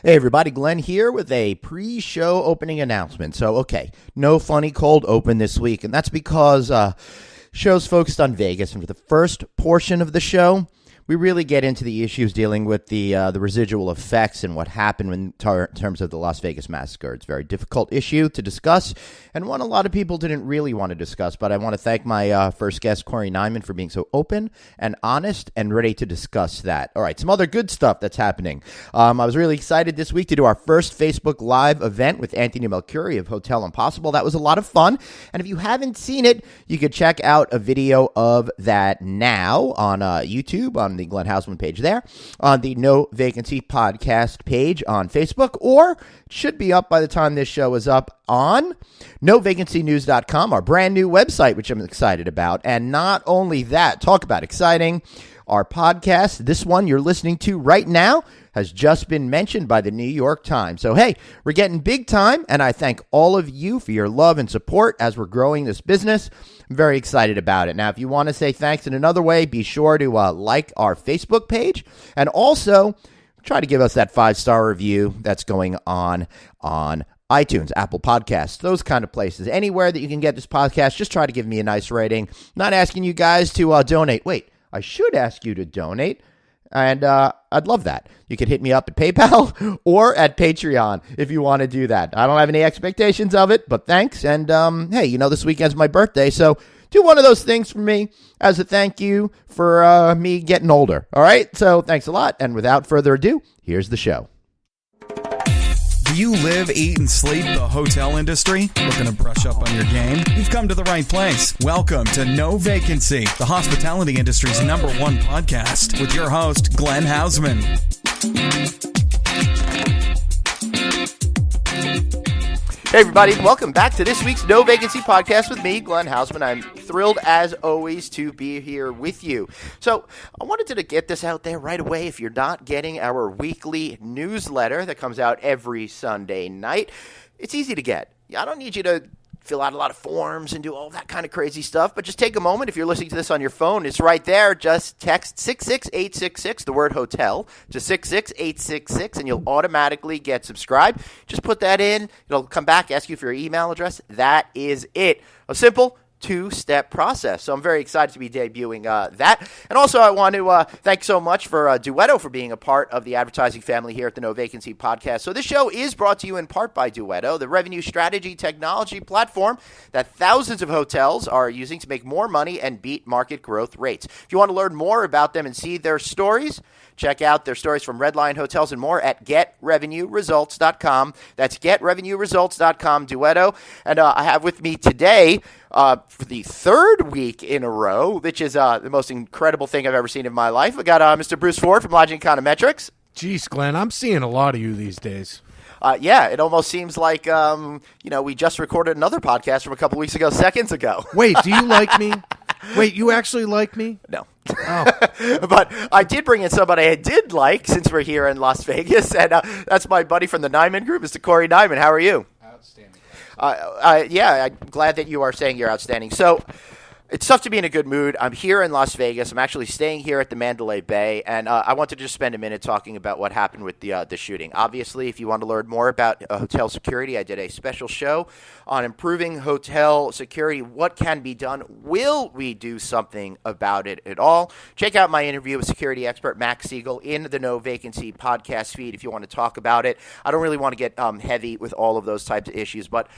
Hey everybody, Glenn here with a pre-show opening announcement. So, okay, no funny cold open this week, and that's because show's focused on Vegas, and for the first portion of the show, we really get into the issues dealing with the residual effects and what happened in terms of the Las Vegas massacre. It's a very difficult issue to discuss, and one a lot of people didn't really want to discuss, but I want to thank my first guest, Corey Nyman, for being so open and honest and ready to discuss that. All right, some other good stuff that's happening. I was really excited this week to do our first Facebook Live event with Anthony Melchiori of Hotel Impossible. That was a lot of fun, and if you haven't seen it, you could check out a video of that now on YouTube, on the Glenn Hausman page there, on the No Vacancy podcast page on Facebook, or it should be up by the time this show is up on novacancynews.com, our brand new website, which I'm excited about. And not only that, talk about exciting, our podcast, this one you're listening to right now, has just been mentioned by the New York Times. So, hey, we're getting big time, and I thank all of you for your love and support as we're growing this business. I'm very excited about it. Now, if you want to say thanks in another way, be sure to like our Facebook page, and also try to give us that 5-star review that's going on iTunes, Apple Podcasts, those kind of places. Anywhere that you can get this podcast, just try to give me a nice rating. Not asking you guys to donate. Wait, I should ask you to donate. And I'd love that. You could hit me up at PayPal or at Patreon if you want to do that. I don't have any expectations of it, but thanks. And hey, this weekend's my birthday, so do one of those things for me as a thank you for me getting older. All right? So thanks a lot. And without further ado, here's the show. Do you live, eat, and sleep the hotel industry? Looking to brush up on your game? You've come to the right place. Welcome to No Vacancy, the hospitality industry's #1 podcast, with your host, Glenn Hausman. Hey everybody, welcome back to this week's No Vacancy podcast with me, Glenn Hausman. I'm thrilled as always to be here with you. So I wanted to get this out there right away. If you're not getting our weekly newsletter that comes out every Sunday night, it's easy to get. I don't need you to fill out a lot of forms and do all that kind of crazy stuff, but just take a moment. If you're listening to this on your phone, it's right there. Just text 66866, the word hotel, to 66866, and you'll automatically get subscribed. Just put that in. It'll come back, ask you for your email address. That is it. A simple 2-step process. So I'm very excited to be debuting that. And also I want to thank so much for Duetto for being a part of the advertising family here at the No Vacancy podcast. So this show is brought to you in part by Duetto, the revenue strategy technology platform that thousands of hotels are using to make more money and beat market growth rates. If you want to learn more about them and see their stories, check out their stories from Redline Hotels and more at getrevenueresults.com. That's getrevenueresults.com, Duetto. And I have with me today, for the third week in a row, which is the most incredible thing I've ever seen in my life, I got Mr. Bruce Ford from Lodging Econometrics. Jeez, Glenn, I'm seeing a lot of you these days. Yeah, it almost seems like, we just recorded another podcast from a couple weeks ago, seconds ago. Wait, do you like me? Wait, you actually like me? No. Oh. But I did bring in somebody I did like since we're here in Las Vegas, and that's my buddy from the Nyman Group, Mr. Corey Nyman. How are you? Outstanding. Yeah, I'm glad that you are saying you're outstanding. So it's tough to be in a good mood. I'm here in Las Vegas. I'm actually staying here at the Mandalay Bay, and I wanted to just spend a minute talking about what happened with the shooting. Obviously, if you want to learn more about hotel security, I did a special show on improving hotel security. What can be done? Will we do something about it at all? Check out my interview with security expert Max Siegel in the No Vacancy podcast feed if you want to talk about it. I don't really want to get heavy with all of those types of issues, but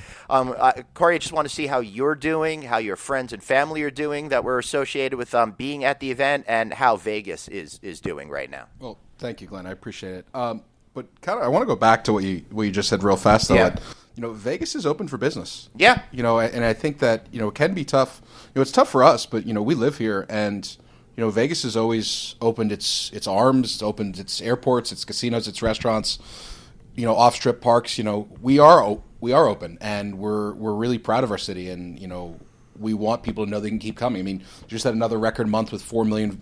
Corey, I just want to see how you're doing, how your friends and family are doing that were associated with being at the event, and how Vegas is doing right now. Well, thank you, Glenn. I appreciate it. But kind of, I want to go back to what you just said real fast, though. Yeah. Vegas is open for business. Yeah. And I think that, it can be tough. It's tough for us, but, we live here, and, Vegas has always opened its arms, it's opened its airports, its casinos, its restaurants, off-strip parks. We are open, and we're really proud of our city, and, we want people to know they can keep coming. I mean, just had another record month with 4 million,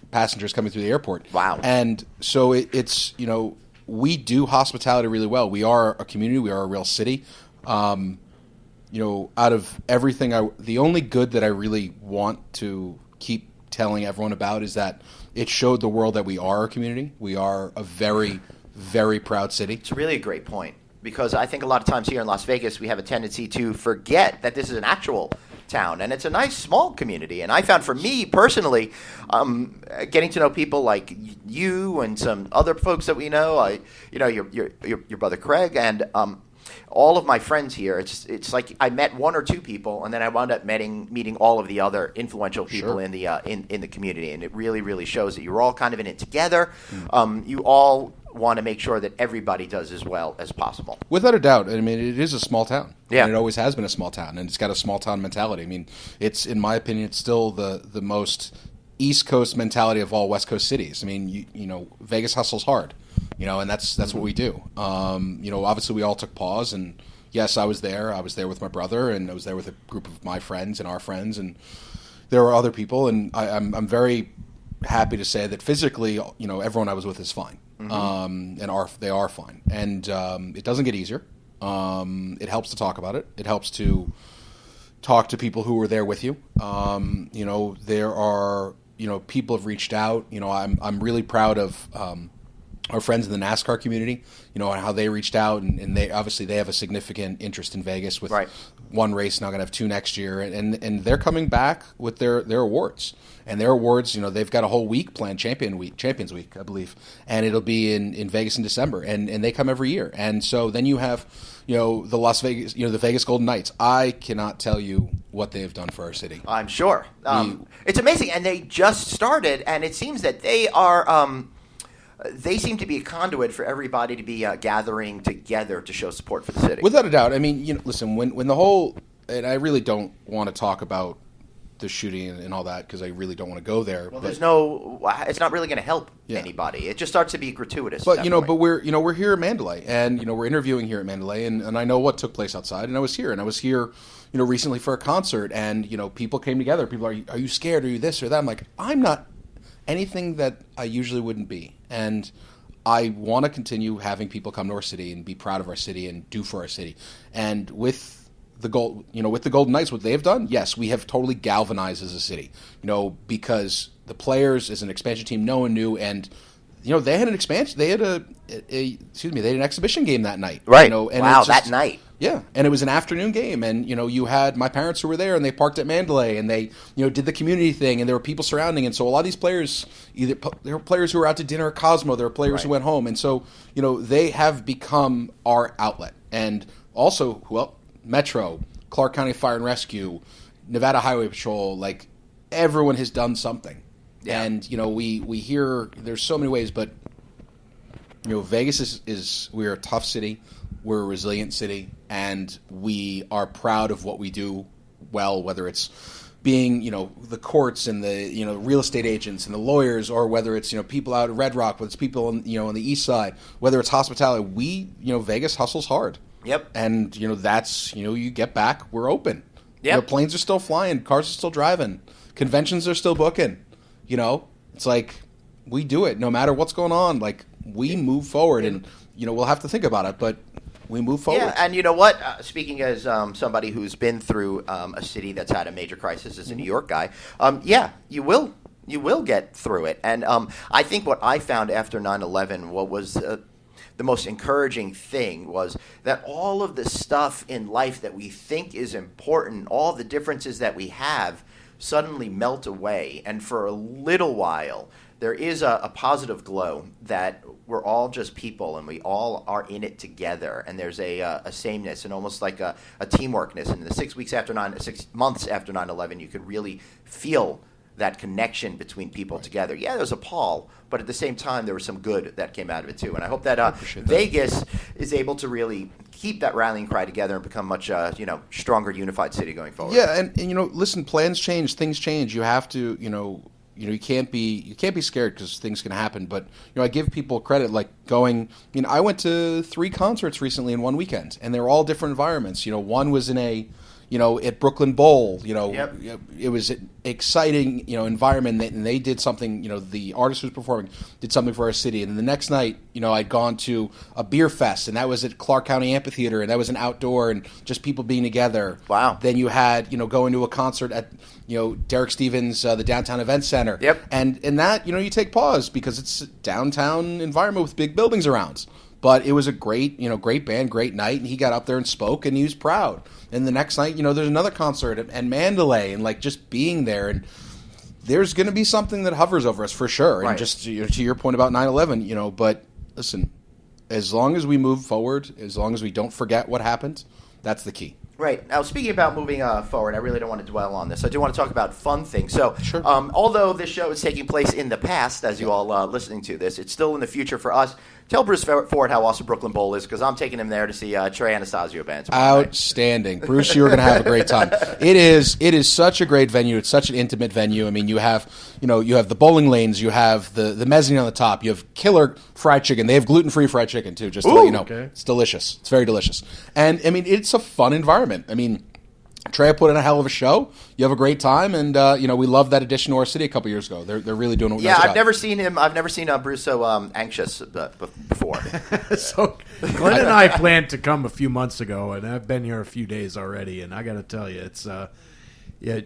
passengers coming through the airport. Wow. And so it's, we do hospitality really well. We are a community. We are a real city. Out of everything, the only good that I really want to keep telling everyone about is that it showed the world that we are a community. We are a very very proud city. It's really a great point, because I think a lot of times here in Las Vegas we have a tendency to forget that this is an actual town, and it's a nice small community. And I found, for me personally, getting to know people like you and some other folks that we know, your brother Craig, and all of my friends here. It's like I met one or two people, and then I wound up meeting all of the other influential people in the community, and it really, really shows that you're all kind of in it together. You all want to make sure that everybody does as well as possible. Without a doubt. I mean, it is a small town. Yeah. And it always has been a small town, and it's got a small town mentality. I mean, it's, in my opinion, it's still the most East Coast mentality of all West Coast cities. I mean, you know, Vegas hustles hard, you know, and that's what we do. You know, obviously we all took pause, and yes, I was there. I was there with my brother, and I was there with a group of my friends and our friends, and there were other people, and I'm very happy to say that physically, you know, everyone I was with is fine. And they are fine, and it doesn't get easier. It helps to talk about it. It helps to talk to people who were there with you. You know, there are, you know, people have reached out. You know, I'm really proud of our friends in the NASCAR community. You know, and how they reached out, and they obviously they have a significant interest in Vegas with one race, now going to have two next year, and they're coming back with their awards. And their awards, you know, they've got a whole week planned, Champions Week, I believe, and it'll be in Vegas in December, and they come every year. And so then you have, you know, the Las Vegas, you know, the Vegas Golden Knights. I cannot tell you what they have done for our city. I'm sure. It's amazing, and they just started, and it seems that they are. They seem to be a conduit for everybody to be gathering together to show support for the city. Without a doubt. I mean, you know, listen, when the whole, and I really don't want to talk about the shooting and all that, because I really don't want to go there. Well, it's not really going to help anybody. It just starts to be gratuitous. But we're here at Mandalay, and you know, we're interviewing here at Mandalay, and I know what took place outside, and I was here, you know, recently for a concert, and you know, people came together. People are you scared? Are you this or that? I'm like, I'm not anything that I usually wouldn't be, and I want to continue having people come to our city and be proud of our city and do for our city, and with the Golden Knights, what they have done, yes, we have totally galvanized as a city, you know, because the players as an expansion team, no one knew, and you know, they had an expansion, they had they had an exhibition game that night, right? You know, and that night, yeah, and it was an afternoon game, and you know, you had my parents who were there, and they parked at Mandalay, and they, you know, did the community thing, and there were people surrounding, and so a lot of these players, there were players who were out to dinner at Cosmo, there were players who went home, and so you know, they have become our outlet, and also, well, Metro, Clark County Fire and Rescue, Nevada Highway Patrol, like everyone has done something. Yeah. And you know, we hear there's so many ways, but you know, Vegas is we're a tough city, we're a resilient city, and we are proud of what we do well, whether it's being, you know, the courts and the, you know, real estate agents and the lawyers, or whether it's, you know, people out at Red Rock, whether it's people on, you know, on the east side, whether it's hospitality. You know, Vegas hustles hard. Yep. And, you know, that's, you know, you get back, we're open. Yep. You know, planes are still flying, cars are still driving, conventions are still booking. You know, it's like we do it no matter what's going on. Like, we move forward, and, you know, we'll have to think about it, but we move forward. Yeah, and you know what? Speaking as somebody who's been through a city that's had a major crisis as a New York guy, yeah, you will get through it. And I think what I found after 9/11, what was the most encouraging thing was that all of the stuff in life that we think is important, all the differences that we have, suddenly melt away. And for a little while, there is a positive glow that we're all just people and we all are in it together. And there's a sameness and almost like a teamworkness. And the 6 months after 9/11, you could really feel that connection between people together. Yeah, there was a pall, but at the same time, there was some good that came out of it too. And I hope that Vegas is able to really keep that rallying cry together and become much, stronger, unified city going forward. Yeah, and you know, listen, plans change, things change. You have to, you can't be scared because things can happen. But you know, I give people credit, like going. You know, I went to 3 concerts recently in one weekend, and they were all different environments. You know, one was in a at Brooklyn Bowl, Yep. it was an exciting, environment, and they did something, the artist who was performing did something for our city. And then the next night, I'd gone to a beer fest, and that was at Clark County Amphitheater, and that was an outdoor and just people being together. Wow. Then you had, going to a concert at, Derek Stevens, the Downtown Event Center. Yep. And in that, you take pause because it's a downtown environment with big buildings around. But it was a great band, great night, and he got up there and spoke, and he was proud. And the next night, there's another concert at Mandalay, and just being there, and there's going to be something that hovers over us for sure. Right. And just to your point about 9/11, but listen, as long as we move forward, as long as we don't forget what happened, that's the key. Right. Now, speaking about moving forward, I really don't want to dwell on this. I do want to talk about fun things. So, Sure. Although this show is taking place in the past, as you all listening to this, it's still in the future for us. Tell Bruce Ford how awesome Brooklyn Bowl is, because I'm taking him there to see Trey Anastasio band tomorrow night. Outstanding. Bruce, you're going to have a great time. It is such a great venue. It's such an intimate venue. I mean, you have the bowling lanes, you have the mezzanine on the top, you have killer fried chicken. They have gluten-free fried chicken too, just to let you know. Okay. It's delicious. It's very delicious. And I mean, it's a fun environment. I mean, Trey put in a hell of a show. You have a great time, and we loved that addition to our city a couple years ago. They're really doing a nice job. I've never seen him. I've never seen Bruce so anxious before. So Glenn and I planned to come a few months ago, and I've been here a few days already, and I got to tell you, it's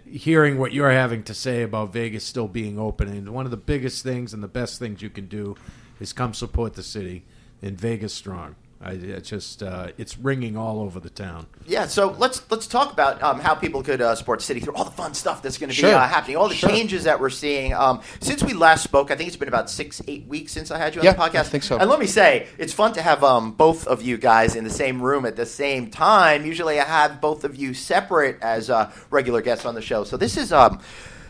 hearing what you're having to say about Vegas still being open, and one of the biggest things and the best things you can do is come support the city, and Vegas strong. It's ringing all over the town. Yeah, so let's talk about how people could support the city through all the fun stuff that's going to be Sure. happening, all the changes that we're seeing. Since we last spoke, I think it's been about 6-8 weeks since I had you on the podcast. I think so. And let me say, it's fun to have both of you guys in the same room at the same time. Usually I have both of you separate as regular guests on the show. So this is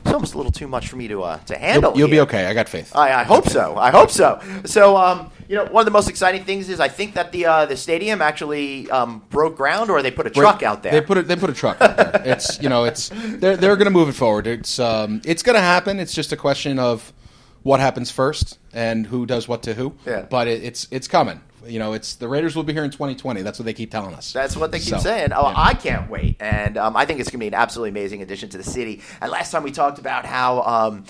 it's almost a little too much for me to handle. You'll be here. okay. I got faith. I hope so. I hope so. So, one of the most exciting things is I think that the stadium actually broke ground, or they put a truck out there. They put a truck out there. It's they're going to move it forward. It's going to happen. It's just a question of what happens first and who does what to who. Yeah. But it's coming. It's the Raiders will be here in 2020. That's what they keep telling us. That's what they keep saying. Oh, yeah. I can't wait. And I think it's going to be an absolutely amazing addition to the city. And last time we talked about how,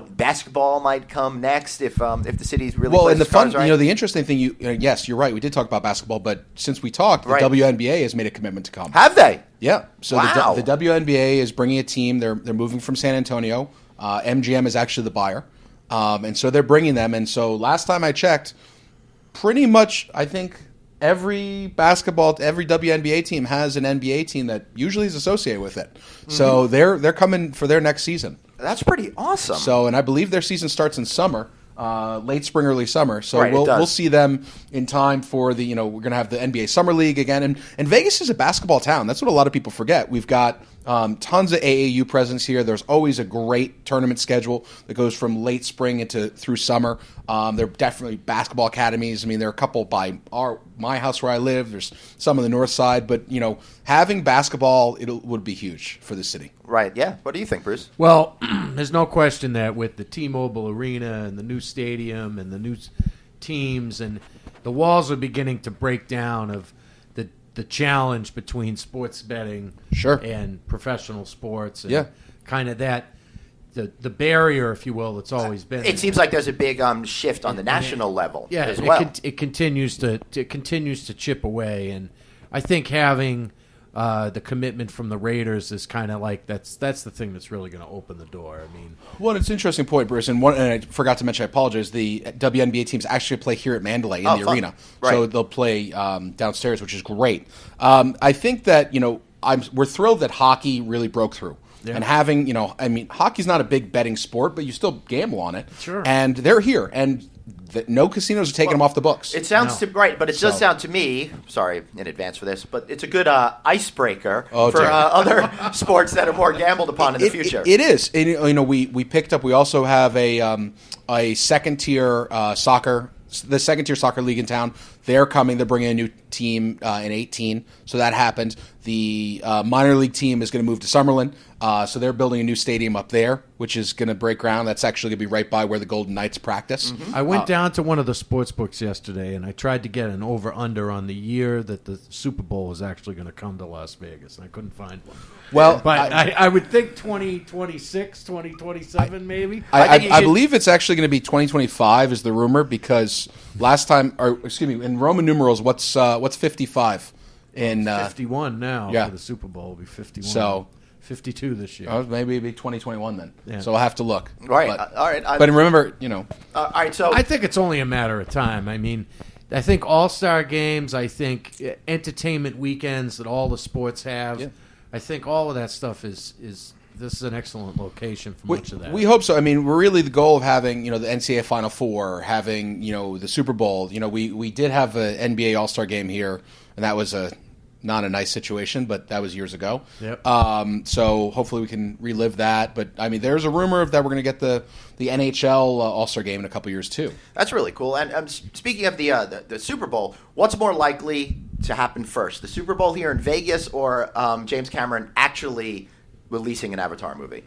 basketball might come next if the city's really well, and the fun, right? the interesting thing, yes, you're right. We did talk about basketball, but since we talked, the WNBA has made a commitment to come. Have they? Yeah. So wow. the WNBA is bringing a team. They're moving from San Antonio. MGM is actually the buyer. And so they're bringing them. And so last time I checked, pretty much, I think every WNBA team has an NBA team that usually is associated with it. Mm-hmm. So they're coming for their next season. That's pretty awesome. So, and I believe their season starts in summer, late spring, early summer. So right, we'll see them in time for the we're going to have the NBA Summer League again. And Vegas is a basketball town. That's what a lot of people forget. We've got tons of AAU presence here. There's always a great tournament schedule that goes from late spring through summer. There are definitely basketball academies. I mean, there are a couple by my house where I live. There's some on the north side. But, having basketball, would be huge for the city. Right, yeah. What do you think, Bruce? Well, there's no question that with the T-Mobile Arena and the new stadium and the new teams, and the walls are beginning to break down of the challenge between sports betting and professional sports, and kind of that the barrier, if you will, that's always been. It seems like there's a big shift on the national level as well. It continues to chip away, and I think having the commitment from the Raiders is kind of like that's the thing that's really going to open the door. I mean, well, it's an interesting point, Bruce. And I forgot to mention, I apologize. The WNBA teams actually play here at Mandalay in the arena, so they'll play downstairs, which is great. I think that we're thrilled that hockey really broke through. Yeah. And having, hockey's not a big betting sport, but you still gamble on it. Sure. And they're here, and no casinos are taking them off the books. It sounds right, but it does sound to me, sorry in advance for this, but it's a good icebreaker for other sports that are more gambled upon in the future. It is. And, we picked up, we also have a second-tier soccer. The second-tier soccer league in town. they're coming. They're bringing a new team in 18, so that happened. The minor league team is going to move to Summerlin, so they're building a new stadium up there, which is going to break ground. That's actually going to be right by where the Golden Knights practice. I went down to one of the sports books yesterday, and I tried to get an over-under on the year that the Super Bowl was actually going to come to Las Vegas, and I couldn't find one. Well, But I would think 2026, 2027 maybe. I believe it's actually going to be 2025 is the rumor, because last time, or excuse me, in Roman numerals, what's 55? In 51 now yeah. for the Super Bowl. Will be 51. So 52 this year. maybe it'll be 2021 then. Yeah. So I'll have to look. Right. But, All right. but remember, all right. So I think it's only a matter of time. I mean, I think All-Star games, I think entertainment weekends that all the sports have, Yeah. I think all of that stuff is this is an excellent location for much of that. We hope so. I mean, we're really the goal of having, the NCAA Final Four, having, the Super Bowl. We did have an NBA All-Star game here, and that was not a nice situation, but that was years ago. Yep. So hopefully we can relive that. But, I mean, there's a rumor that we're going to get the NHL All-Star game in a couple years, too. that's really cool. And speaking of the Super Bowl, what's more likely to happen first, the Super Bowl here in Vegas or James Cameron actually releasing an Avatar movie?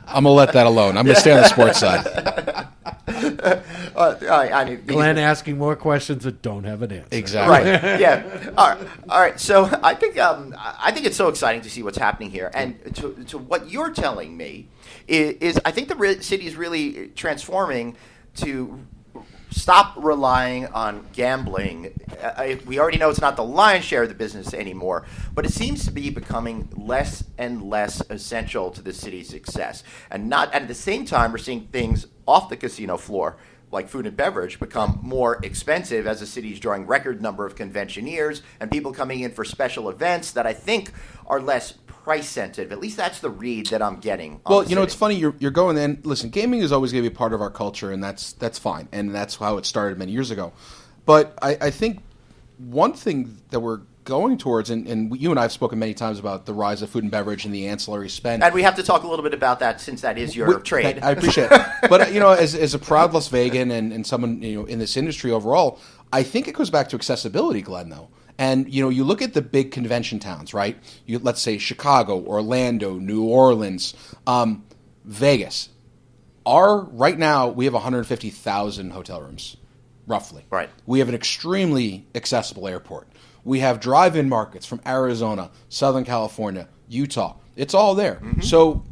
I'm going to let that alone. I'm going to stay on the sports side. I mean, Glenn asking more questions that don't have an answer. Exactly. Right. Yeah. All right. So I think it's so exciting to see what's happening here, and to what you're telling me is I think the city is really transforming to stop relying on gambling. We already know it's not the lion's share of the business anymore, but it seems to be becoming less and less essential to the city's success. And at the same time, we're seeing things off the casino floor, like food and beverage, become more expensive as the city's drawing record number of conventioneers and people coming in for special events that I think are less price sensitive. At least that's the read that I'm getting. Well, it's funny. You're going in. Listen, gaming is always going to be a part of our culture, and that's fine, and that's how it started many years ago. But I think one thing that we're going towards, and you and I have spoken many times about the rise of food and beverage and the ancillary spend. And we have to talk a little bit about that since that is your trade. I appreciate it. But, as a proud Las Vegan and someone, in this industry overall, I think it goes back to accessibility, Glenn, though. And, you look at the big convention towns, right? Let's say Chicago, Orlando, New Orleans, Vegas. Right now, we have 150,000 hotel rooms, roughly. Right. We have an extremely accessible airport. We have drive-in markets from Arizona, Southern California, Utah. It's all there. Mm-hmm. So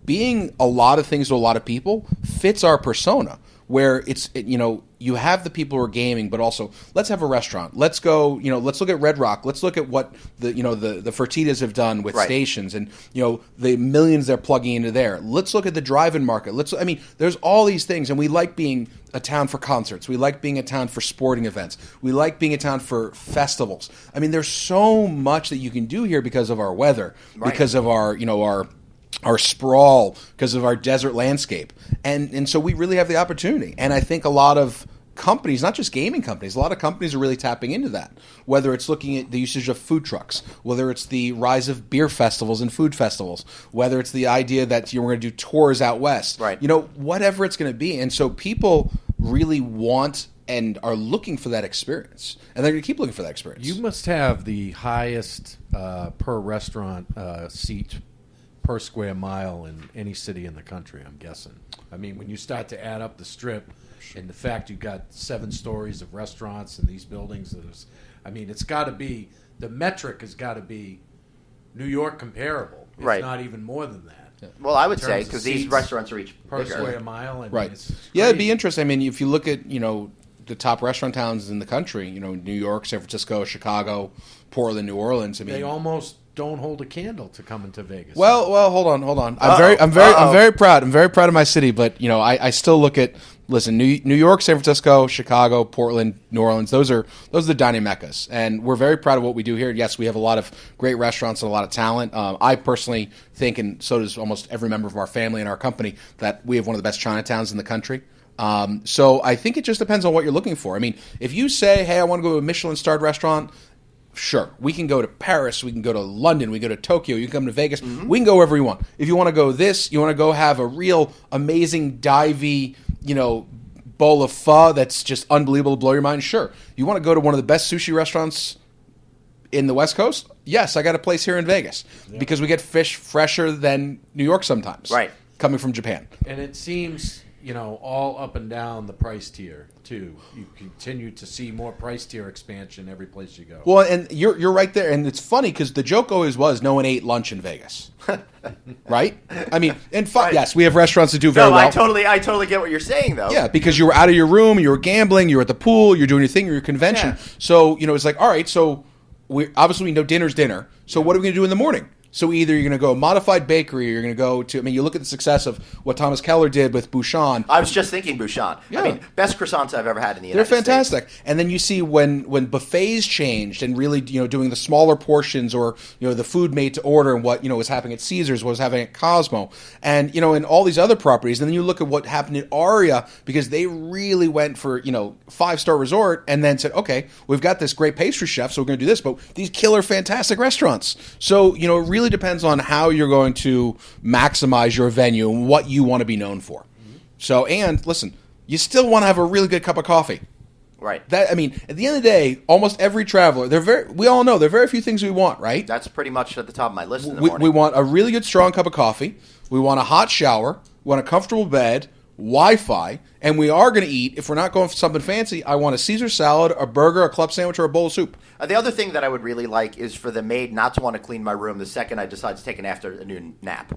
being a lot of things to a lot of people fits our persona, where you have the people who are gaming, but also let's have a restaurant. Let's go, let's look at Red Rock. Let's look at what the Fertitas have done with stations and, the millions they're plugging into there. Let's look at the drive-in market. There's all these things, and we like being a town for concerts. We like being a town for sporting events. We like being a town for festivals. There's so much that you can do here because of our weather, because of our sprawl, because of our desert landscape. And so we really have the opportunity. And I think a lot of companies, not just gaming companies, a lot of companies are really tapping into that, whether it's looking at the usage of food trucks, whether it's the rise of beer festivals and food festivals, whether it's the idea that we're going to do tours out west, whatever it's going to be. And so people really want and are looking for that experience, and they're going to keep looking for that experience. You must have the highest per restaurant seat per square mile in any city in the country, I'm guessing. When you start to add up the Strip and the fact you've got 7 stories of restaurants in these buildings, it's got to be, the metric has got to be New York comparable, if not even more than that. Yeah. Well, I would say, because these restaurants are each per bigger. square mile. It'd be interesting. If you look at, the top restaurant towns in the country, New York, San Francisco, Chicago, Portland, New Orleans. They almost don't hold a candle to coming to Vegas. Well, hold on. I'm very proud. I'm very proud of my city, but I still look at New York, San Francisco, Chicago, Portland, New Orleans. Those are the dining meccas, and we're very proud of what we do here. Yes, we have a lot of great restaurants and a lot of talent. I personally think, and so does almost every member of our family and our company, that we have one of the best Chinatowns in the country. So I think it just depends on what you're looking for. If you say, hey, I want to go to a Michelin-starred restaurant, sure, we can go to Paris, we can go to London, we can go to Tokyo, you can come to Vegas, we can go wherever you want. If you want to go you want to go have a real amazing divey, bowl of pho that's just unbelievable to blow your mind? Sure. You want to go to one of the best sushi restaurants in the West Coast? Yes, I got a place here in Vegas because we get fish fresher than New York sometimes. Right. Coming from Japan. And it seems, all up and down the price tier, too. You continue to see more price tier expansion every place you go. Well, and you're right there. And it's funny because the joke always was no one ate lunch in Vegas. Right? I mean, Right. Yes, we have restaurants that do very No, well. I totally get what you're saying, though. Yeah, because you were out of your room, you were gambling, you were at the pool, you're doing your thing, you're at your convention. Yeah. So, it's like, all right, so we know dinner's dinner. So what are we going to do in the morning? So either you're going to go modified bakery or you're going to go to, you look at the success of what Thomas Keller did with Bouchon. I was just thinking Bouchon. Yeah. I mean, best croissants I've ever had in the They're United fantastic. States. And then you see when buffets changed and really, doing the smaller portions or, the food made to order and what, was happening at Caesars, what was happening at Cosmo and, and all these other properties. And then you look at what happened at Aria because they really went for, 5-star resort and then said, okay, we've got this great pastry chef, so we're going to do this, but these killer fantastic restaurants. So, it really depends on how you're going to maximize your venue and what you want to be known for. So, and listen, you still want to have a really good cup of coffee. Right. At the end of the day, almost every traveler, we all know there are very few things we want, right? That's pretty much at the top of my list in the We morning. want a really good, strong cup of coffee. We want a hot shower. We want a comfortable bed, Wi-Fi, and we are going to eat. If we're not going for something fancy, I want a Caesar salad, a burger, a club sandwich, or a bowl of soup. The other thing that I would really like is for the maid not to want to clean my room the second I decide to take an afternoon nap.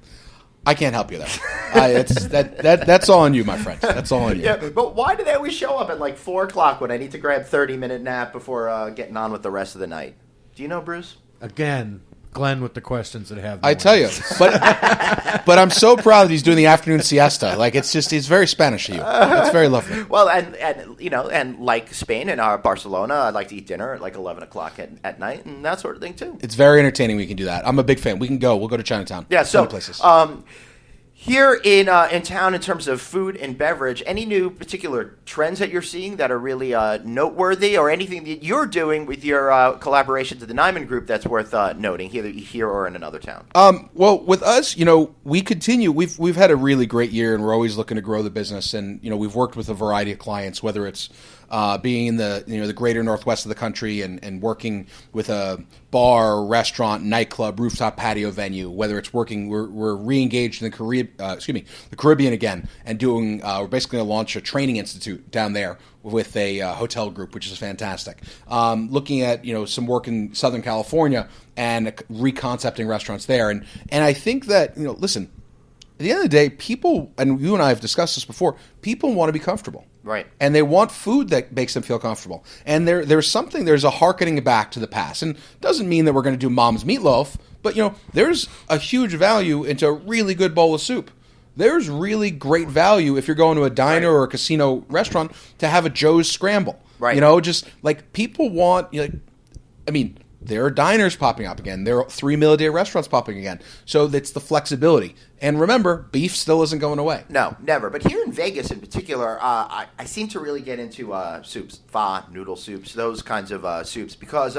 I can't help you there. That's all on you, my friend. That's all on you. Yeah, but why do they always show up at like 4 o'clock when I need to grab 30-minute nap before getting on with the rest of the night? Do you know, Bruce? Again, Glenn with the questions that have. I tell you, but I'm so proud that he's doing the afternoon siesta. Like it's very Spanish of you. It's very lovely. Well, and like Spain and Barcelona, I like to eat dinner at like 11 o'clock at night and that sort of thing too. It's very entertaining. We can do that. I'm a big fan. We can go. We'll go to Chinatown. Yeah. So places. Here in town, in terms of food and beverage, any new particular trends that you're seeing that are really noteworthy, or anything that you're doing with your collaboration to the Nyman Group that's worth noting, either here or in another town? Well, with us, we continue. We've had a really great year, and we're always looking to grow the business. And we've worked with a variety of clients, whether it's being in the greater northwest of the country and working with a bar, restaurant, nightclub, rooftop patio venue. Whether it's working, we're re-engaged in the Caribbean again, and doing. We're basically going to launch a training institute down there with a hotel group, which is fantastic. Looking at some work in Southern California and reconcepting restaurants there, and I think that listen. At the end of the day, people, and you and I have discussed this before, people want to be comfortable. Right. And they want food that makes them feel comfortable. And there's a hearkening back to the past. And it doesn't mean that we're going to do mom's meatloaf, but, there's a huge value into a really good bowl of soup. There's really great value if you're going to a diner or a casino restaurant to have a Joe's Scramble. Right. Just like people want, there are diners popping up again. There are 3-meal-a-day restaurants popping again. So it's the flexibility. And remember, beef still isn't going away. No, never. But here in Vegas in particular, I seem to really get into soups, pho, noodle soups, those kinds of soups, because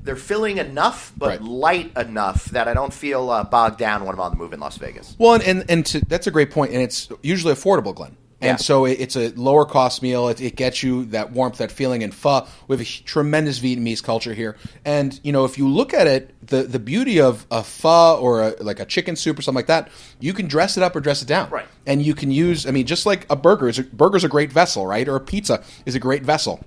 they're filling enough, but light enough that I don't feel bogged down when I'm on the move in Las Vegas. Well, that's a great point. And it's usually affordable, Glenn. And so it's a lower cost meal. It gets you that warmth, that feeling. And pho, we have a tremendous Vietnamese culture here. And, if you look at it, the beauty of a pho or like a chicken soup or something like that, you can dress it up or dress it down. Right. And you can use, just like a burger's a great vessel, right? Or a pizza is a great vessel.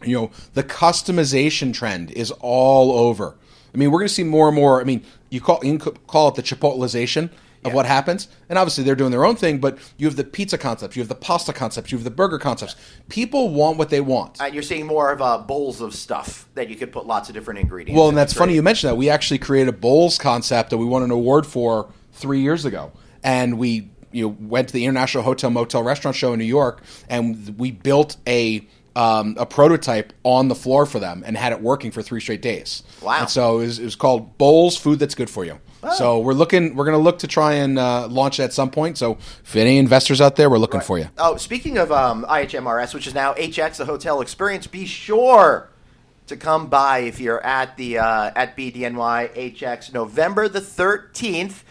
The customization trend is all over. We're going to see more and more. You can call it the Chipotleization of what happens. And obviously they're doing their own thing, but you have the pizza concepts, you have the pasta concepts, you have the burger concepts. People want what they want. And you're seeing more of bowls of stuff that you could put lots of different ingredients Well, in. and that's funny you mentioned that. We actually created a bowls concept that we won an award for 3 years ago. And we went to the International Hotel Motel Restaurant Show in New York, and we built a prototype on the floor for them and had it working for 3 straight days. Wow. And so it was called Bowls, Food That's Good For You. Oh. So we're going to look to try and launch it at some point. So if any investors out there, we're looking for you. Oh, speaking of IHMRS, which is now HX, the hotel experience, be sure to come by if you're at the at BDNY HX November the 13th.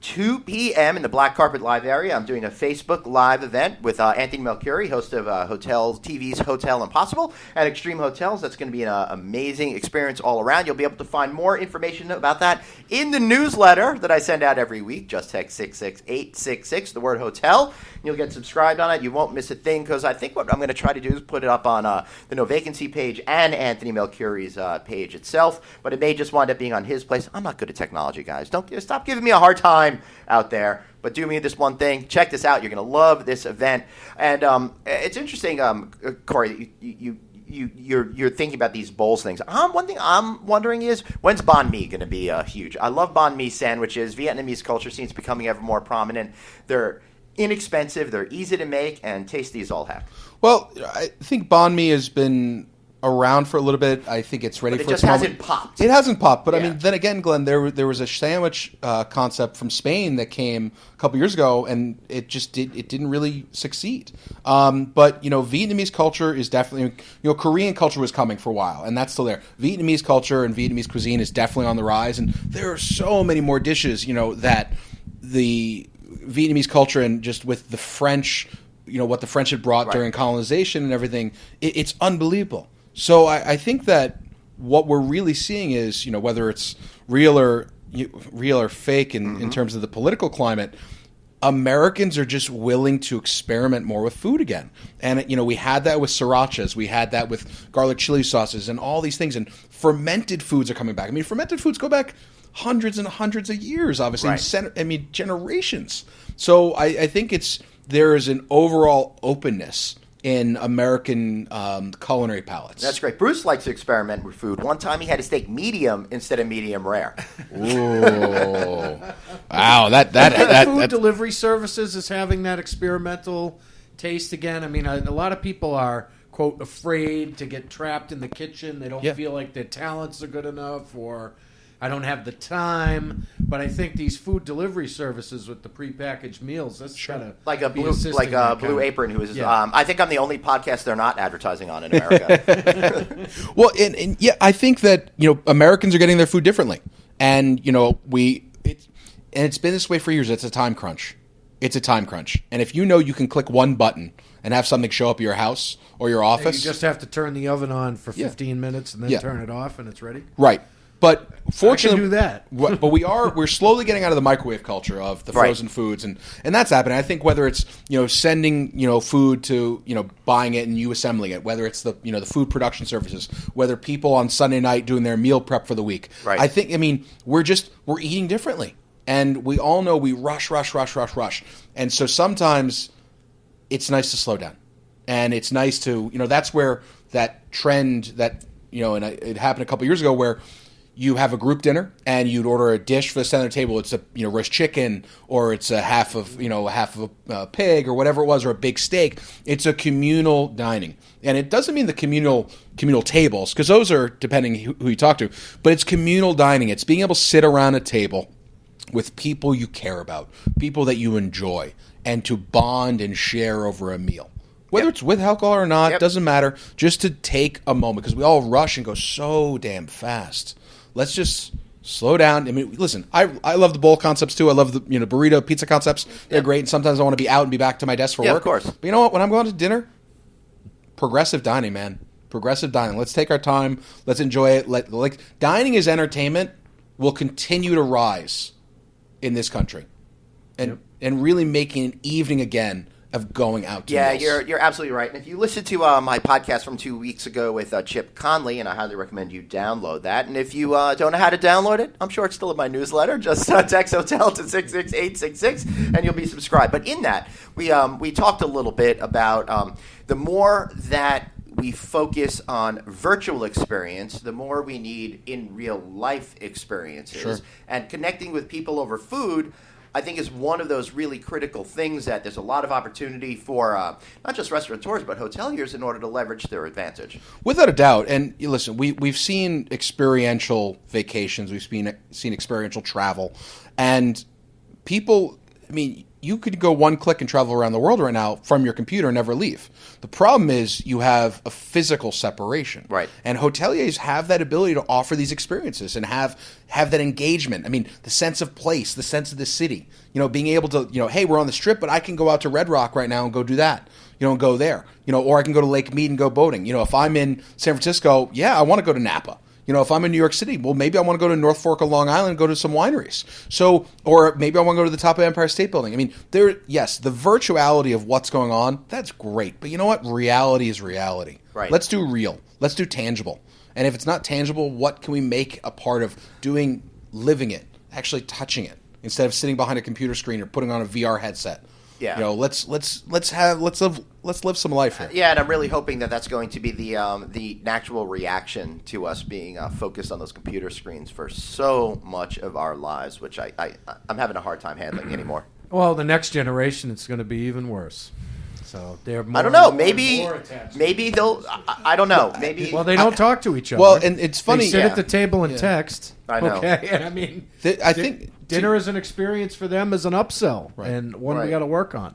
2 p.m. in the Black Carpet Live area. I'm doing a Facebook Live event with Anthony Melchiori, host of TV's Hotel Impossible at Extreme Hotels. That's going to be an amazing experience all around. You'll be able to find more information about that in the newsletter that I send out every week. Just text 66866, the word hotel. You'll get subscribed on it. You won't miss a thing because I think what I'm going to try to do is put it up on the No Vacancy page and Anthony Melchiori's page itself, but it may just wind up being on his place. I'm not good at technology, guys. Don't stop giving me a hard time out there, but do me this one thing. Check this out. You're going to love this event. And it's interesting, Corey, you're thinking about these bowls things. One thing I'm wondering is, when's banh mi going to be huge? I love banh mi sandwiches. Vietnamese culture seems becoming ever more prominent. They're inexpensive, they're easy to make, and tasty as all heck. Well, I think banh mi has been around for a little bit. I think it's ready for its moment. It just hasn't popped. It hasn't popped, but yeah. I mean, then again, Glenn, there was a sandwich concept from Spain that came a couple years ago, and it didn't really succeed. But Vietnamese culture is definitely, Korean culture was coming for a while, and that's still there. Vietnamese culture and Vietnamese cuisine is definitely on the rise, and there are so many more dishes, that the Vietnamese culture and just with the French, what the French had brought during colonization and everything, it's unbelievable. So I think that what we're really seeing is, whether it's real or fake in terms of the political climate, Americans are just willing to experiment more with food again. And, we had that with srirachas. We had that with garlic chili sauces and all these things. And fermented foods are coming back. I mean, fermented foods go back hundreds and hundreds of years, obviously. Right. Generations. So I think there is an overall openness in American culinary palates. That's great. Bruce likes to experiment with food. One time he had a steak medium instead of medium rare. Ooh. Wow. That food delivery services is having that experimental taste again. I mean, a lot of people are, quote, afraid to get trapped in the kitchen. They don't feel like their talents are good enough, or I don't have the time. But I think these food delivery services with the prepackaged meals, that's kind of like a Blue Apron, who is. I think I'm the only podcast they're not advertising on in America. Well, and I think that Americans are getting their food differently, and it's been this way for years. It's a time crunch. And if you can click one button and have something show up at your house or your office, you just have to turn the oven on for 15 minutes and then turn it off, and it's ready. Right. But fortunately, I can do that. But we're slowly getting out of the microwave culture of the frozen foods, and that's happening. I think whether it's sending food to buying it and you assembling it, whether it's the the food production services, whether people on Sunday night doing their meal prep for the week. Right. I think we're eating differently, and we all know we rush, and so sometimes it's nice to slow down, and it's nice to that's where that trend that and it happened a couple years ago where you have a group dinner and you'd order a dish for the center table. It's a roast chicken, or it's a half of a pig, or whatever it was, or a big steak. It's a communal dining, and it doesn't mean the communal tables, because those are depending who you talk to. But it's communal dining. It's being able to sit around a table with people you care about, people that you enjoy, and to bond and share over a meal. Whether it's with alcohol or not, doesn't matter. Just to take a moment, because we all rush and go so damn fast. Let's just slow down. I mean, listen, I love the bowl concepts too. I love the burrito, pizza concepts. They're great. And sometimes I want to be out and be back to my desk for work. Of course. But you know what? When I'm going to dinner, progressive dining, man. Progressive dining. Let's take our time. Let's enjoy it. Dining as entertainment will continue to rise in this country, and really making an evening again of going out to meals. You're absolutely right. And if you listen to my podcast from 2 weeks ago with Chip Conley, and I highly recommend you download that. And if you don't know how to download it, I'm sure it's still in my newsletter. Just text hotel to 66866 and you'll be subscribed. But in that, we talked a little bit about the more that we focus on virtual experience, the more we need in real life experiences. Sure. And connecting with people over food, I think, is one of those really critical things that there's a lot of opportunity for not just restaurateurs but hoteliers in order to leverage their advantage. Without a doubt. And listen, we've seen experiential vacations, we've seen experiential travel, and people I mean, you could go one click and travel around the world right now from your computer and never leave. The problem is you have a physical separation. Right. And hoteliers have that ability to offer these experiences and have that engagement. I mean, the sense of place, the sense of the city. Being able to, hey, we're on the Strip, but I can go out to Red Rock right now and go do that. And go there. Or I can go to Lake Mead and go boating. If I'm in San Francisco, yeah, I want to go to Napa. If I'm in New York City, well, maybe I want to go to North Fork of Long Island and go to some wineries. Or maybe I want to go to the top of Empire State Building. I mean, yes, the virtuality of what's going on, that's great. But you know what? Reality is reality. Right. Let's do real. Let's do tangible. And if it's not tangible, what can we make a part of living it, actually touching it, instead of sitting behind a computer screen or putting on a VR headset? Yeah. Let's live some life here. Yeah, and I'm really hoping that that's going to be the natural reaction to us being focused on those computer screens for so much of our lives, which I'm having a hard time handling anymore. Well, the next generation, it's going to be even worse. So they're more, I don't know. more Maybe they'll. I don't know. Maybe. Well, they don't talk to each other. Well, and it's funny. They sit at the table and text. I know. Okay, and I mean, I think dinner is an experience for them as an upsell, and one we got to work on.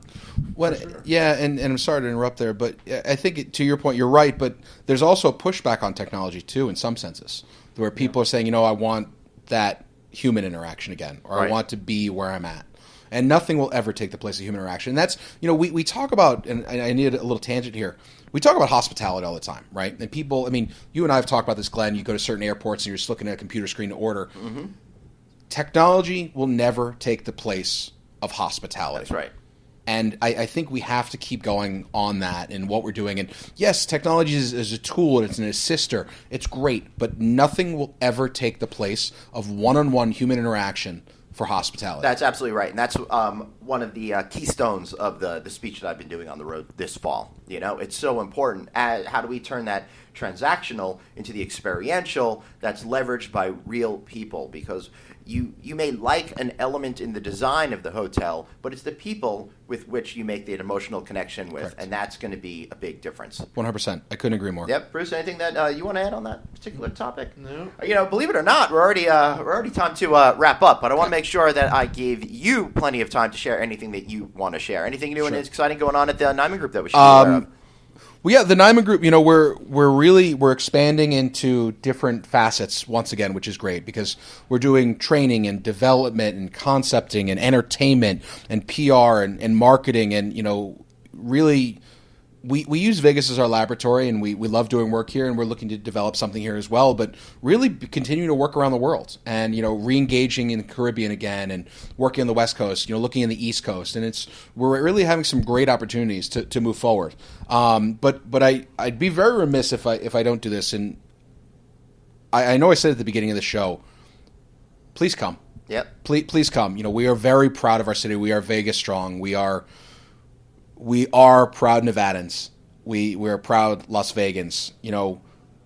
Yeah, and I'm sorry to interrupt there, but I think to your point, you're right. But there's also a pushback on technology too, in some senses, where people are saying, I want that human interaction again, or I want to be where I'm at. And nothing will ever take the place of human interaction. And that's, we talk about, and I need a little tangent here. We talk about hospitality all the time, right? And people, I mean, you and I have talked about this, Glenn. You go to certain airports and you're just looking at a computer screen to order. Mm-hmm. Technology will never take the place of hospitality. That's right. And I think we have to keep going on that and what we're doing. And yes, technology is a tool and it's an assister. It's great, but nothing will ever take the place of one-on-one human interaction for hospitality. That's absolutely right, and that's one of the keystones of the speech that I've been doing on the road this fall. It's so important. How do we turn that transactional into the experiential that's leveraged by real people? Because you may like an element in the design of the hotel, but it's the people with which you make the emotional connection with, and that's going to be a big difference. 100%. I couldn't agree more. Yep, Bruce. Anything that you want to add on that particular topic? No. Believe it or not, we're already time to wrap up. But I want to make sure that I gave you plenty of time to share anything that you want to share. Anything new and exciting going on at the Nyman Group that we should be aware of? Well, yeah, the Nyman Group, we're expanding into different facets once again, which is great because we're doing training and development and concepting and entertainment and PR and marketing and, really we use Vegas as our laboratory and we love doing work here and we're looking to develop something here as well, but really continue to work around the world and, re-engaging in the Caribbean again and working on the West Coast, looking in the East Coast. And we're really having some great opportunities to move forward. But I'd be very remiss if I don't do this. And I know I said at the beginning of the show, please come. Yep. Please come. We are very proud of our city. We are Vegas strong. We are proud Nevadans. We're proud Las Vegans.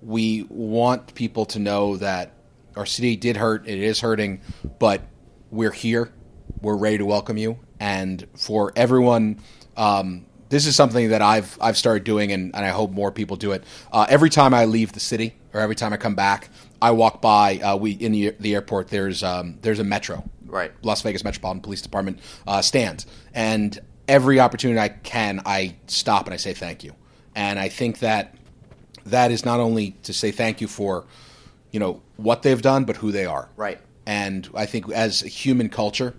We want people to know that our city did hurt. It is hurting, but we're here. We're ready to welcome you. And for everyone, this is something that I've started doing, and I hope more people do it. Every time I leave the city, or every time I come back, I walk by. In the airport, there's a metro, right? Las Vegas Metropolitan Police Department stand, and every opportunity I stop and I say thank you. And I think that is not only to say thank you for, what they've done, but who they are. Right. And I think as a human culture,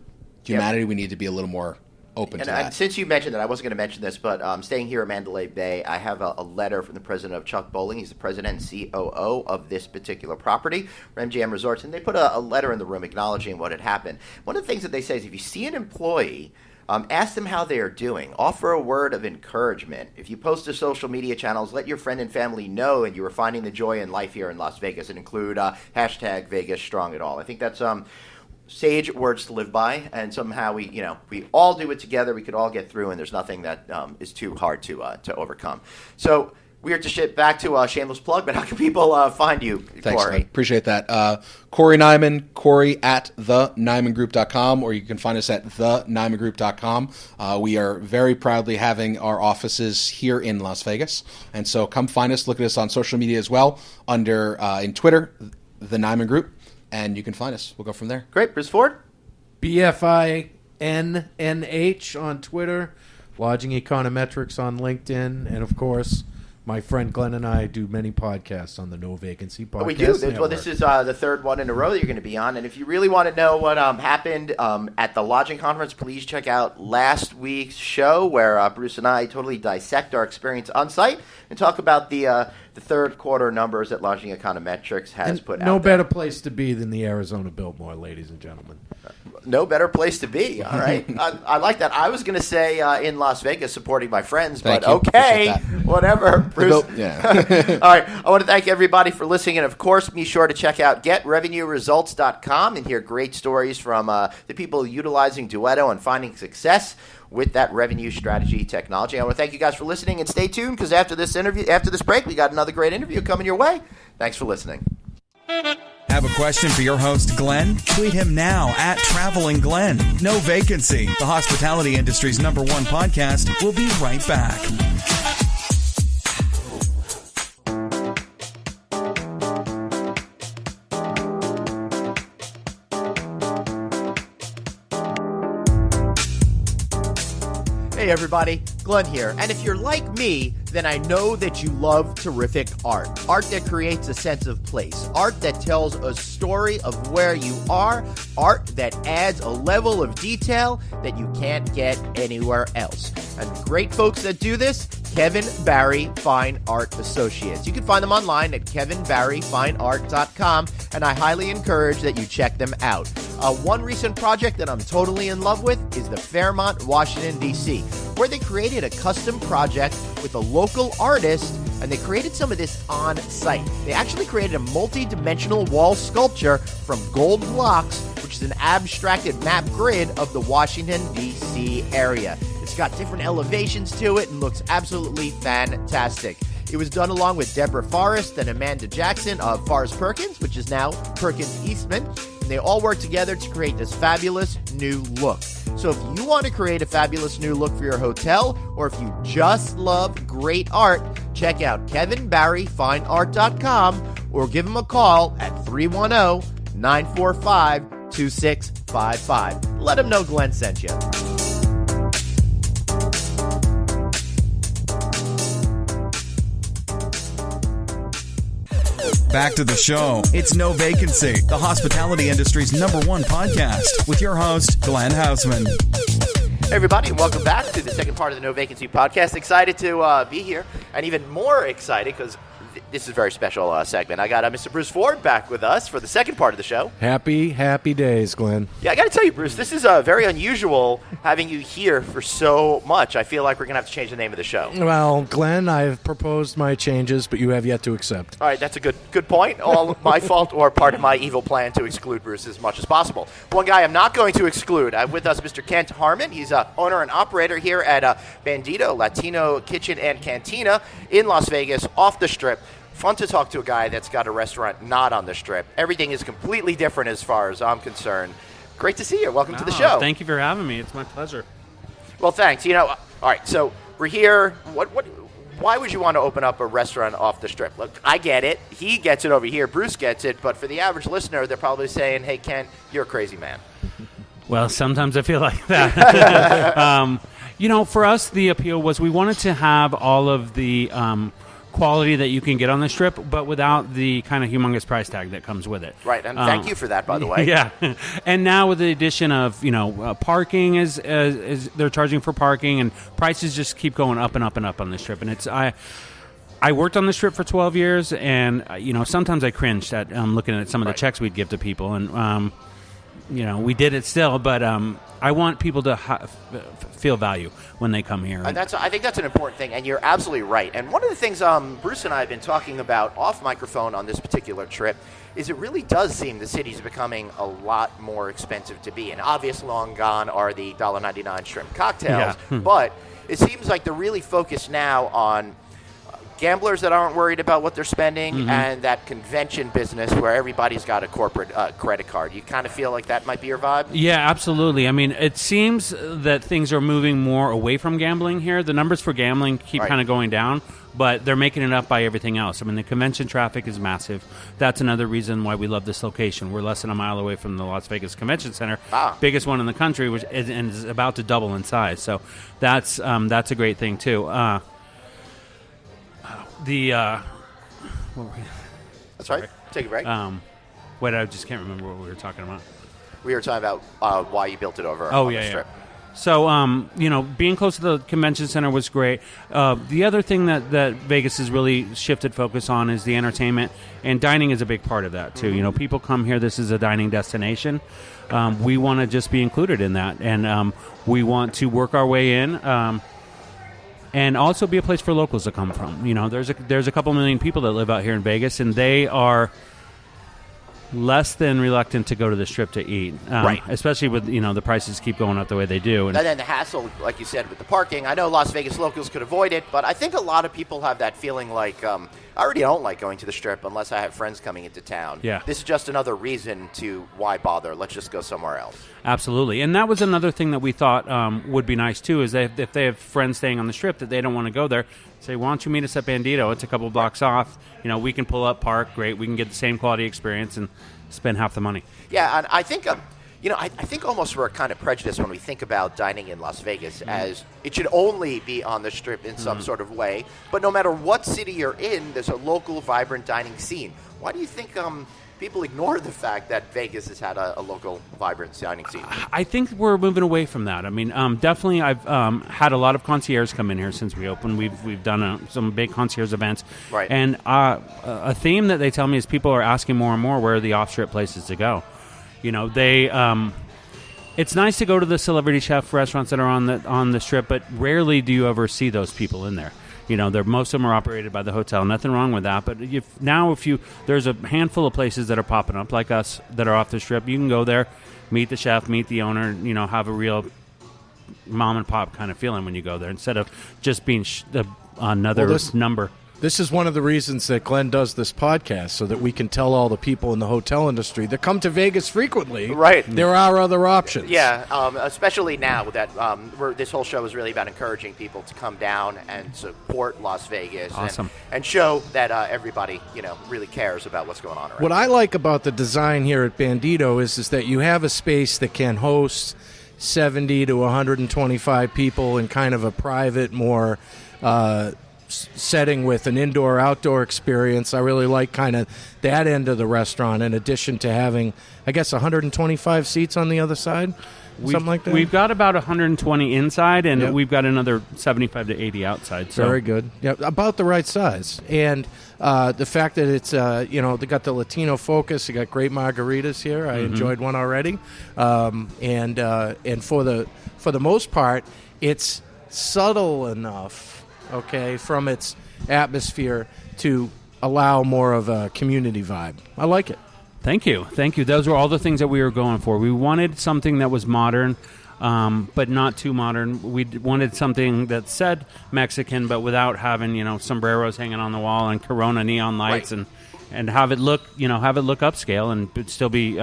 humanity, we need to be a little more open to that. And since you mentioned that, I wasn't going to mention this, but staying here at Mandalay Bay, I have a letter from the president of Chuck Bowling. He's the president and COO of this particular property, MGM Resorts, and they put a letter in the room acknowledging what had happened. One of the things that they say is if you see an employee, ask them how they are doing. Offer a word of encouragement. If you post to social media channels, let your friend and family know and you are finding the joy in life here in Las Vegas and include hashtag Vegas Strong It All. I think that's sage words to live by, and somehow we all do it together. We could all get through, and there's nothing that is too hard to overcome. So we are to shift back to a shameless plug, but how can people find you, Thanks, Corey? Man. Appreciate that. Corey Nyman, Corey at thenymangroup.com, or you can find us at thenymangroup.com. We are very proudly having our offices here in Las Vegas, and so come find us. Look at us on social media as well, under in Twitter, The Nyman Group, and you can find us. We'll go from there. Great. Bruce Ford? BFI NNH on Twitter, Lodging Econometrics on LinkedIn, and of course, my friend Glenn and I do many podcasts on the No Vacancy podcast. We do. Well, this is the third one in a row that you're going to be on. And if you really want to know what happened at the lodging conference, please check out last week's show where Bruce and I totally dissect our experience on site and talk about the third quarter numbers that Lodging Econometrics has put out. No better place to be than the Arizona Biltmore, ladies and gentlemen. No better place to be. All right. I like that. I was going to say in Las Vegas supporting my friends, but okay, whatever. Bruce. Yeah. All right. I want to thank everybody for listening. And, of course, be sure to check out GetRevenueResults.com and hear great stories from the people utilizing Duetto and finding success with that revenue strategy technology. I want to thank you guys for listening, and stay tuned because after this break, we got another great interview coming your way. Thanks for listening. Have a question for your host, Glenn? Tweet him now at Traveling Glenn. No Vacancy, the hospitality industry's #1 podcast. We'll be right back. Hey everybody, Glenn here. And if you're like me, then I know that you love terrific art. Art that creates a sense of place. Art that tells a story of where you are. Art that adds a level of detail that you can't get anywhere else. And great folks that do this, Kevin Barry Fine Art Associates. You can find them online at kevinbarryfineart.com, and I highly encourage that you check them out. One recent project that I'm totally in love with is the Fairmont, Washington, D.C., where they created a custom project with a local artist, and they created some of this on site. They actually created a multi-dimensional wall sculpture from gold blocks, which is an abstracted map grid of the Washington, D.C. area. It's got different elevations to it and looks absolutely fantastic. It was done along with Deborah Forrest and Amanda Jackson of Forrest Perkins, which is now Perkins Eastman. And they all work together to create this fabulous new look. So if you want to create a fabulous new look for your hotel, or if you just love great art, check out kevinbarryfineart.com or give him a call at 310-945-2655. Let him know Glenn sent you. Back to the show. It's No Vacancy, the hospitality industry's #1 podcast with your host, Glenn Hausman. Hey everybody, and welcome back to the second part of the No Vacancy podcast. Excited to be here, and even more excited because this is a very special segment. I got Mr. Bruce Ford back with us for the second part of the show. Happy days, Glenn. Yeah, I got to tell you, Bruce, this is very unusual having you here for so much. I feel like we're going to have to change the name of the show. Well, Glenn, I've proposed my changes, but you have yet to accept. All right, that's a good point. All my fault or part of my evil plan to exclude Bruce as much as possible. One guy I'm not going to exclude. With us, Mr. Kent Harmon. He's owner and operator here at Bandito Latino Kitchen and Cantina in Las Vegas, off the Strip. Fun to talk to a guy that's got a restaurant not on the Strip. Everything is completely different as far as I'm concerned. Great to see you. Welcome to the show. Thank you for having me. It's my pleasure. Well, thanks. All right, so we're here. Why would you want to open up a restaurant off the Strip? Look, I get it. He gets it over here. Bruce gets it. But for the average listener, they're probably saying, hey, Kent, you're a crazy man. Well, sometimes I feel like that. For us, the appeal was we wanted to have all of the quality that you can get on the Strip, but without the kind of humongous price tag that comes with it. Right, and thank you for that, by the way. Yeah, and now with the addition of parking is they're charging for parking, and prices just keep going up and up and up on the Strip. And I worked on the Strip for 12 years, and sometimes I cringed at looking at some of the checks we'd give to people, and we did it still, but I want people to feel value when they come here. And I think that's an important thing, and you're absolutely right. And one of the things Bruce and I have been talking about off microphone on this particular trip is it really does seem the city's becoming a lot more expensive to be in. Obviously, long gone are the $1.99 shrimp cocktails, but it seems like they're really focused now on gamblers that aren't worried about what they're spending, and that convention business where everybody's got a corporate credit card. You kind of feel like that might be your vibe? Yeah, absolutely. I mean, it seems that things are moving more away from gambling here. The numbers for gambling keep kind of going down, but they're making it up by everything else. I mean, the convention traffic is massive. That's another reason why we love this location. We're less than a mile away from the Las Vegas Convention Center, biggest one in the country, which is about to double in size. So that's a great thing too. That's right. Take a break. Wait, I just can't remember what we were talking about. We were talking about why you built it over on the Strip. So, being close to the convention center was great. The other thing that Vegas has really shifted focus on is the entertainment, and dining is a big part of that, too. You know, people come here. This is a dining destination. We want to just be included in that, and we want to work our way in and also be a place for locals to come from. You know, there's a couple million people that live out here in Vegas, and they are less than reluctant to go to the Strip to eat, right? Especially with the prices keep going up the way they do, and then the hassle, like you said, with the parking. I know Las Vegas locals could avoid it, but I think a lot of people have that feeling like I already don't like going to the Strip unless I have friends coming into town. Yeah, this is just another reason to why bother. Let's just go somewhere else. Absolutely, and that was another thing that we thought would be nice too. Is that if they have friends staying on the Strip that they don't want to go there, say, why don't you meet us at Bandito? It's a couple blocks off. You know, we can pull up, park, great. We can get the same quality experience and spend half the money. Yeah, and I think, I think almost we're kind of prejudiced when we think about dining in Las Vegas as it should only be on the Strip in some sort of way. But no matter what city you're in, there's a local, vibrant dining scene. Why do you think people ignore the fact that Vegas has had a local, vibrant dining scene? I think we're moving away from that. I mean, definitely I've had a lot of concierges come in here since we opened. We've done some big concierge events. Right. And a theme that they tell me is people are asking more and more where are the off-strip places to go. You know, it's nice to go to the celebrity chef restaurants that are on the Strip, but rarely do you ever see those people in there. You know, most of them are operated by the hotel. Nothing wrong with that. But there's a handful of places that are popping up like us that are off the Strip. You can go there, meet the chef, meet the owner, have a real mom and pop kind of feeling when you go there instead of just being another number. This is one of the reasons that Glenn does this podcast, so that we can tell all the people in the hotel industry that come to Vegas frequently, right, there are other options. Yeah, especially now that this whole show is really about encouraging people to come down and support Las Vegas. Awesome. And show that everybody, really cares about what's going on around. What I like about the design here at Bandito is that you have a space that can host 70 to 125 people in kind of a private, more setting with an indoor-outdoor experience. I really like kind of that end of the restaurant, in addition to having, I guess, 125 seats on the other side, something like that. We've got about 120 inside, and we've got another 75 to 80 outside. So. Very good. Yeah, about the right size. And the fact that it's, they got the Latino focus. You got great margaritas here. I enjoyed one already. And for the most part, it's subtle enough, from its atmosphere to allow more of a community vibe. I like it. Thank you. Those were all the things that we were going for. We wanted something that was modern, but not too modern. We wanted something that said Mexican, but without having sombreros hanging on the wall and Corona neon lights, right, and have it look upscale and but still be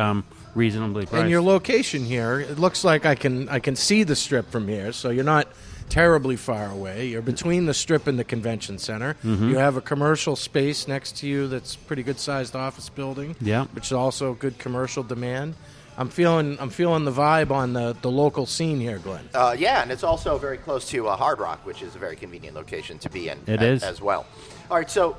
reasonably priced. And your location here, it looks like I can see the Strip from here, so you're not terribly far away. You're between the Strip and the convention center. You have a commercial space next to you that's a pretty good sized office building, which is also good commercial demand. I'm feeling the vibe on the local scene here, Glenn. And it's also very close to Hard Rock, which is a very convenient location to be in. It is as well. All right, so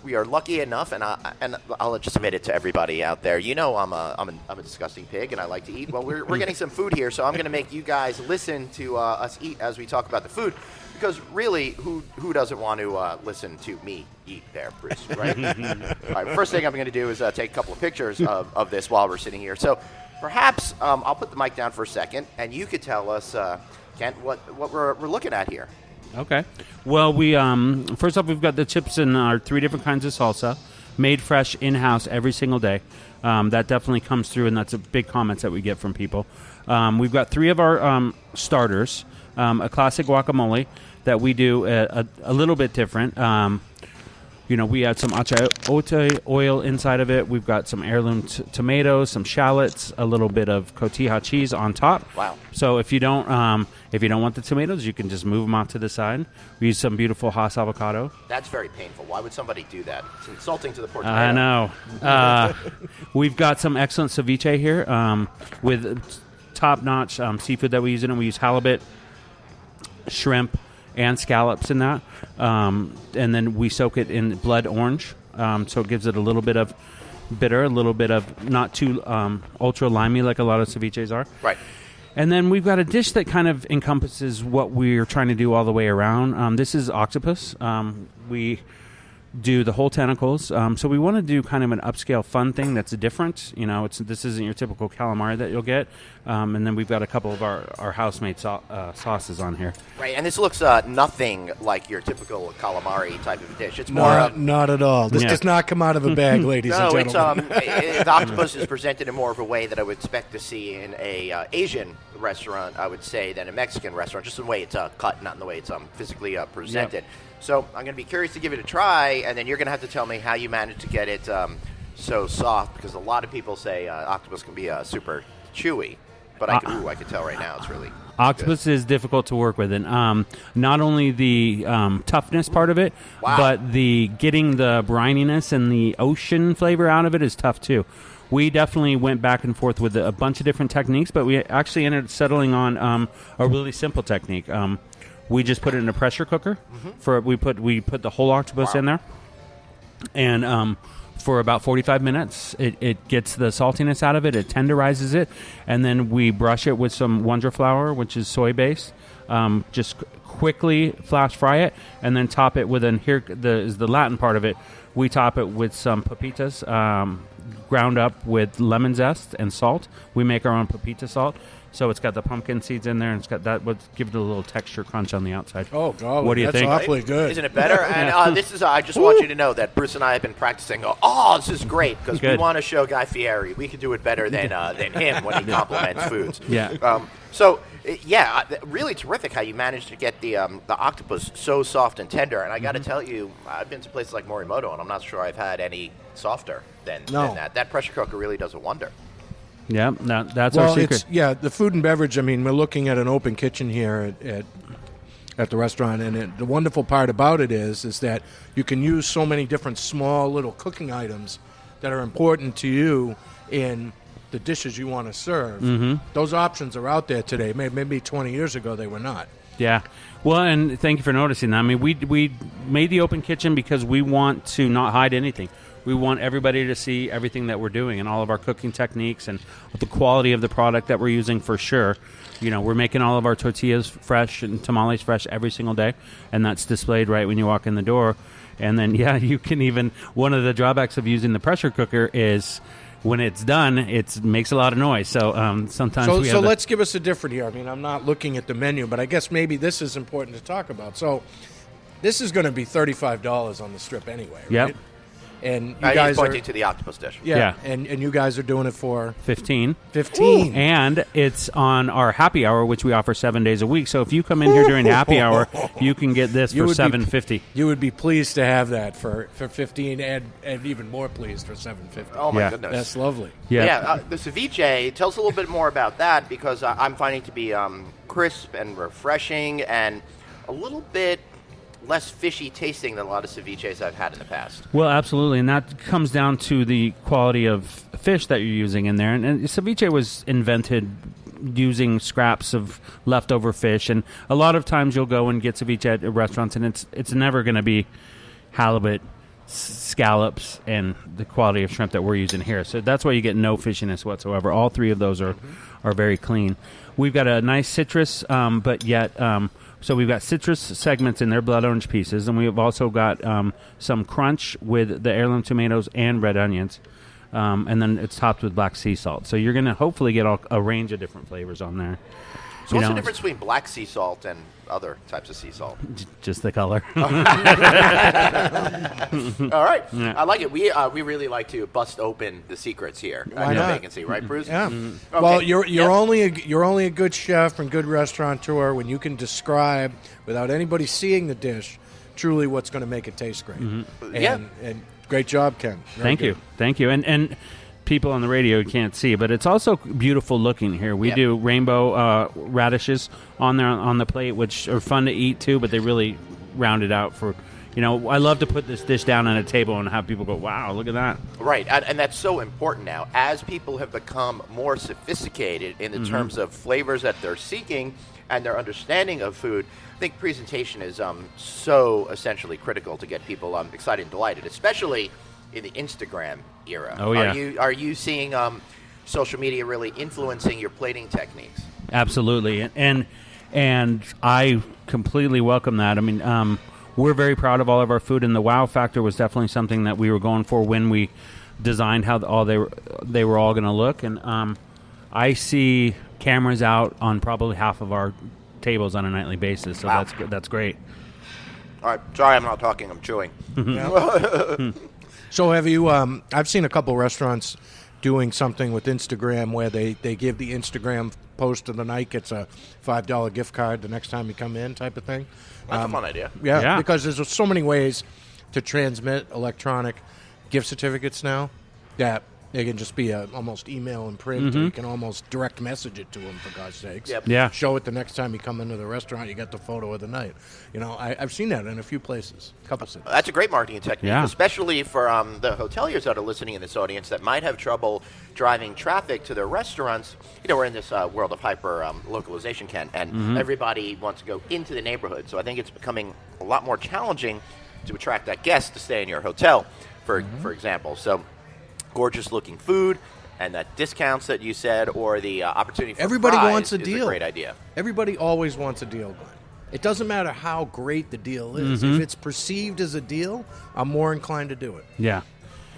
we are lucky enough, and I'll just admit it to everybody out there. I'm a disgusting pig, and I like to eat. Well, we're getting some food here, so I'm going to make you guys listen to us eat as we talk about the food, because really, who doesn't want to listen to me eat there, Bruce? Right. All right. First thing I'm going to do is take a couple of pictures of this while we're sitting here. So perhaps I'll put the mic down for a second, and you could tell us, Kent, what we're looking at here. Okay. Well, we first off, we've got the chips in our 3 different kinds of salsa, made fresh in-house every single day. That definitely comes through, and that's a big comments that we get from people. We've got 3 of our starters, a classic guacamole that we do a little bit different. we add some achayote oil inside of it. We've got some heirloom tomatoes, some shallots, a little bit of cotija cheese on top. Wow. So if you don't want the tomatoes, you can just move them off to the side. We use some beautiful Haas avocado. That's very painful. Why would somebody do that? It's insulting to the poor I know. We've got some excellent ceviche here with top-notch seafood that we use in it. We use halibut, shrimp, and scallops in that. And then we soak it in blood orange, so it gives it a little bit of bitter, a little bit of not too ultra limey like a lot of ceviches are. Right. And then we've got a dish that kind of encompasses what we're trying to do all the way around. This is octopus. We do the whole tentacles. So we want to do kind of an upscale fun thing that's different. This isn't your typical calamari that you'll get. And then we've got a couple of our house-made sauces on here. Right, and this looks nothing like your typical calamari type of dish. It's more not at all. This does not come out of a bag, ladies and gentlemen. The octopus is presented in more of a way that I would expect to see in a Asian restaurant, I would say, than a Mexican restaurant, just the way it's cut, not in the way it's physically presented. Yep. So I'm going to be curious to give it a try, and then you're going to have to tell me how you managed to get it so soft, because a lot of people say octopus can be super chewy, but I can tell right now it's really octopus good. is difficult to work with, and not only the toughness part of it, but the getting the brininess and the ocean flavor out of it is tough too. We definitely went back and forth with a bunch of different techniques, but we actually ended up settling on a really simple technique. We just put it in a pressure cooker. We put the whole octopus in there, and for about 45 minutes, it gets the saltiness out of it. It tenderizes it, and then we brush it with some Wonder Flour, which is soy based. Just quickly flash fry it, and then top it with the Latin part of it. We top it with some pepitas, ground up with lemon zest and salt. We make our own pepita salt. So it's got the pumpkin seeds in there, and it's got that would give it a little texture crunch on the outside. Oh, God. What do you think? That's awfully good. Isn't it better? And this is, I just want you to know that Bruce and I have been practicing. Oh, this is great, because we want to show Guy Fieri we can do it better than him when he compliments foods. Yeah. Really terrific how you managed to get the octopus so soft and tender. And I got to tell you, I've been to places like Morimoto, and I'm not sure I've had any softer than that. That pressure cooker really does a wonder. Yeah, that's our secret. The food and beverage, we're looking at an open kitchen here at the restaurant, and the wonderful part about it is that you can use so many different small little cooking items that are important to you in the dishes you want to serve. Those options are out there today. Maybe 20 years ago they were not. Yeah. Well, and thank you for noticing that. We made the open kitchen because we want to not hide anything. We want everybody to see everything that we're doing and all of our cooking techniques and the quality of the product that we're using for sure. We're making all of our tortillas fresh and tamales fresh every single day, and that's displayed right when you walk in the door. And then, you can even – one of the drawbacks of using the pressure cooker is when it's done, it makes a lot of noise. So sometimes we have let's give us a different here. I'm not looking at the menu, but I guess maybe this is important to talk about. So this is going to be $35 on the strip anyway, right? Yep. And you guys are pointing to the octopus dish. Yeah. And you guys are doing it for 15. And it's on our happy hour, which we offer 7 days a week. So if you come in here during happy hour, you can get this for $7.50. You would be pleased to have that for 15, and even more pleased for $7.50. Oh my goodness, that's lovely. Yeah. The ceviche. Tell us a little bit more about that, because I'm finding it to be crisp and refreshing, and a little bit less fishy tasting than a lot of ceviches I've had in the past. Well, absolutely, and that comes down to the quality of fish that you're using in there. And ceviche was invented using scraps of leftover fish, and a lot of times you'll go and get ceviche at restaurants, and it's never going to be halibut, scallops, and the quality of shrimp that we're using here. So that's why you get no fishiness whatsoever. All three of those are very clean. We've got a nice citrus, but yet... So we've got citrus segments in there, blood orange pieces, and we've also got some crunch with the heirloom tomatoes and red onions, and then it's topped with black sea salt. So you're going to hopefully get a range of different flavors on there. So what's the difference between black sea salt and other types of sea salt? Just the color. All right. Yeah. I like it. We really like to bust open the secrets here. Why not? Vacancy, right, Bruce? Yeah. Okay. Well, you're only a good chef and good restaurateur when you can describe, without anybody seeing the dish, truly what's going to make it taste great. Mm-hmm. And great job, Ken. Very good. Thank you. And people on the radio can't see, but it's also beautiful looking here. We do rainbow radishes on there on the plate, which are fun to eat too, but they really round it out for. I love to put this dish down on a table and have people go, wow, look at that. Right, and that's so important now. As people have become more sophisticated in the terms of flavors that they're seeking and their understanding of food, I think presentation is so essentially critical to get people excited and delighted, especially in the Instagram era. Oh, yeah. Are you seeing social media really influencing your plating techniques? Absolutely, and I completely welcome that. I mean, we're very proud of all of our food, and the wow factor was definitely something that we were going for when we designed how they were all going to look. And I see cameras out on probably half of our tables on a nightly basis, so that's great. All right, sorry, I'm not talking. I'm chewing. So have you? I've seen a couple restaurants doing something with Instagram where they give the Instagram post of the night, gets a $5 gift card the next time you come in, type of thing. That's a fun idea. Yeah, because there's so many ways to transmit electronic gift certificates now that they can just be almost email and print, or you can almost direct message it to them, for God's sakes. Yep. Yeah. Show it the next time you come into the restaurant, you got the photo of the night. I've seen that in a few places, a couple cities. That's a great marketing technique, Yeah. especially for the hoteliers that are listening in this audience that might have trouble driving traffic to their restaurants. We're in this world of hyper localization, Ken, and everybody wants to go into the neighborhood. So I think it's becoming a lot more challenging to attract that guest to stay in your hotel, for example. So gorgeous looking food and that discounts that you said, or the opportunity for Everybody fries wants a is deal. a great idea. Everybody always wants a deal, Glenn. It doesn't matter how great the deal is. If it's perceived as a deal, I'm more inclined to do it. Yeah.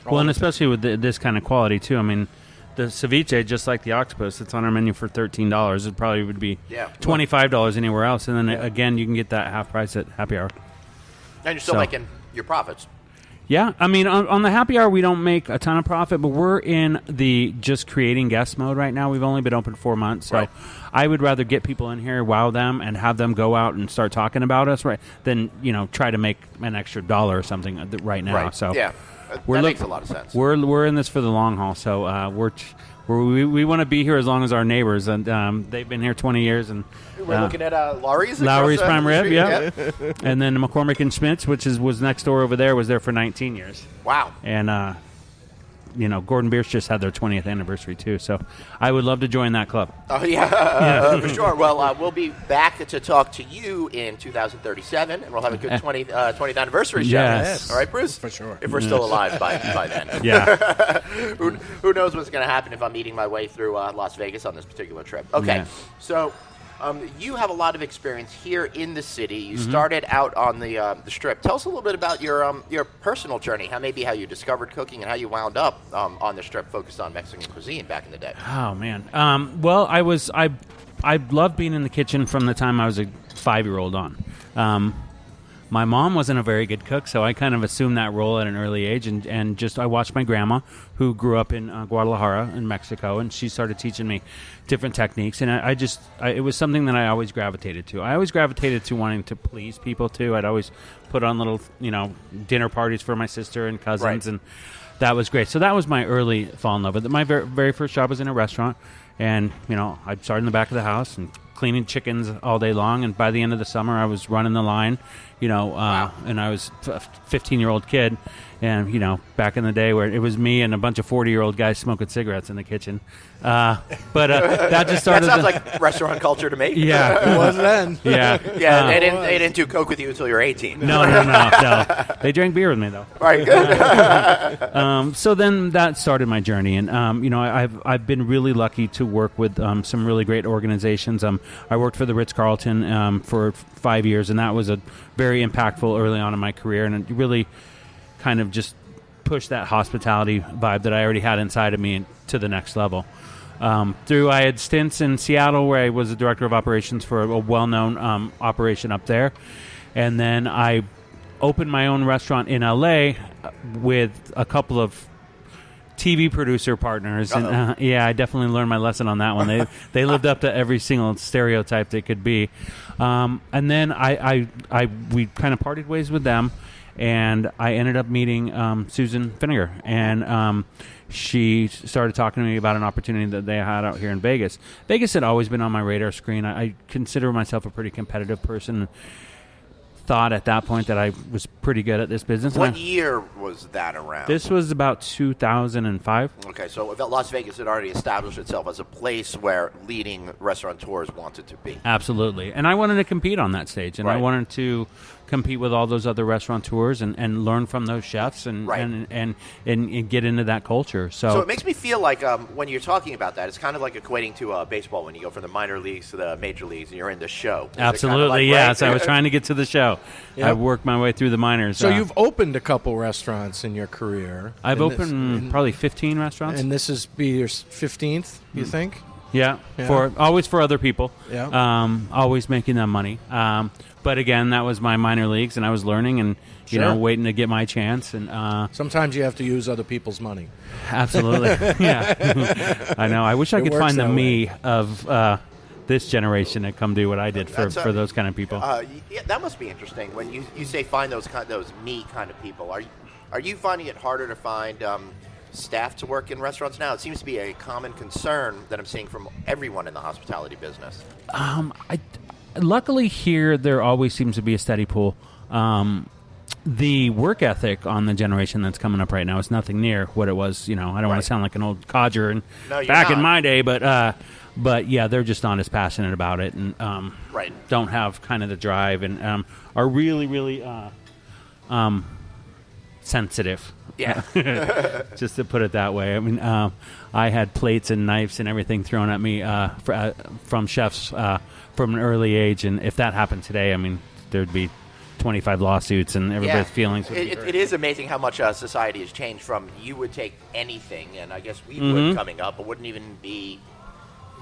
Well, and especially with this kind of quality, too. I mean, the ceviche, just like the octopus, it's on our menu for $13. It probably would be $25 anywhere else. And then, again, you can get that half price at happy hour. And you're still making your profits. Yeah. I mean, on the happy hour, we don't make a ton of profit, but we're in the just creating guest mode right now. We've only been open 4 months. So I would rather get people in here, wow them, and have them go out and start talking about us, than, try to make an extra $1 or something right now. Right. So yeah. That makes a lot of sense. We're in this for the long haul, so we want to be here as long as our neighbors, and they've been here 20 years. And we're looking at Lowry's Prime Rib, yeah. And then McCormick and Schmidt's, which was next door over there, was there for 19 years. Wow. And Gordon Bierce just had their 20th anniversary too, so I would love to join that club. Oh yeah, for sure. Well, we'll be back to talk to you in 2037, and we'll have a good 20th anniversary show. Yes. All right, Bruce? For sure. If we're still alive by then. Yeah. Who knows what's going to happen if I'm eating my way through Las Vegas on this particular trip. Okay, Yeah. so you have a lot of experience here in the city. You started out on the Strip. Tell us a little bit about your personal journey, how you discovered cooking and how you wound up on the Strip, focused on Mexican cuisine back in the day. Oh man. Well, I loved being in the kitchen from the time I was a 5-year-old on. My mom wasn't a very good cook, so I kind of assumed that role at an early age, and just I watched my grandma, who grew up in Guadalajara in Mexico, and she started teaching me different techniques, and it was something that I always gravitated to. I always gravitated to wanting to please people too. I'd always put on little, dinner parties for my sister and cousins, and that was great. So that was my early fall in love with it. My very first job was in a restaurant, and I'd start in the back of the house and cleaning chickens all day long, and by the end of the summer I was running the line, and I was a 15-year-old kid, and back in the day where it was me and a bunch of 40-year-old guys smoking cigarettes in the kitchen, but that just started. That sounds like restaurant culture to me. Yeah, It was then. yeah. They didn't do coke with you until you're 18. No. They drank beer with me though. Right, good. So then that started my journey, and I've been really lucky to work with some really great organizations. I worked for the Ritz-Carlton for 5 years, and that was a very impactful early on in my career, and it really kind of just pushed that hospitality vibe that I already had inside of me to the next level. I had stints in Seattle where I was the director of operations for a well-known operation up there, and then I opened my own restaurant in LA with a couple of TV producer partners, and I definitely learned my lesson on that one. They lived up to every single stereotype they could be, and then we kind of parted ways with them, and I ended up meeting Susan Finnegar, and she started talking to me about an opportunity that they had out here in Vegas. Vegas had always been on my radar screen. I consider myself a pretty competitive person. Thought at that point that I was pretty good at this business. What year was that around? This was about 2005. Okay, so Las Vegas had already established itself as a place where leading restaurateurs wanted to be. Absolutely. And I wanted to compete on that stage, and I wanted to compete with all those other restaurateurs and learn from those chefs and get into that culture. So it makes me feel like when you're talking about that, it's kind of like equating to baseball when you go from the minor leagues to the major leagues and you're in the show. Absolutely, yes. I was trying to get to the show. Yep. I worked my way through the minors. So you've opened a couple restaurants in your career. I've opened probably 15 restaurants. And this is be your 15th, you think? Yeah, always for other people. Yeah. Always making them money. But again, that was my minor leagues, and I was learning and waiting to get my chance. And sometimes you have to use other people's money. Absolutely, yeah. I know. I wish I could find the me of this generation and come do what I did for those kind of people. That must be interesting when you say find those me kind of people. Are you finding it harder to find staff to work in restaurants now? It seems to be a common concern that I'm seeing from everyone in the hospitality business. Luckily here, there always seems to be a steady pool. The work ethic on the generation that's coming up right now is nothing near what it was. I don't want to sound like an old codger in my day, but yeah, they're just not as passionate about it and don't have kind of the drive and are really, really sensitive. Yeah. Just to put it that way. I mean, I had plates and knives and everything thrown at me from chefs from an early age, and if that happened today, I mean, there'd be 25 lawsuits and everybody's feelings would be hurt. It is amazing how much society has changed from you would take anything, and I guess we would coming up, but wouldn't even be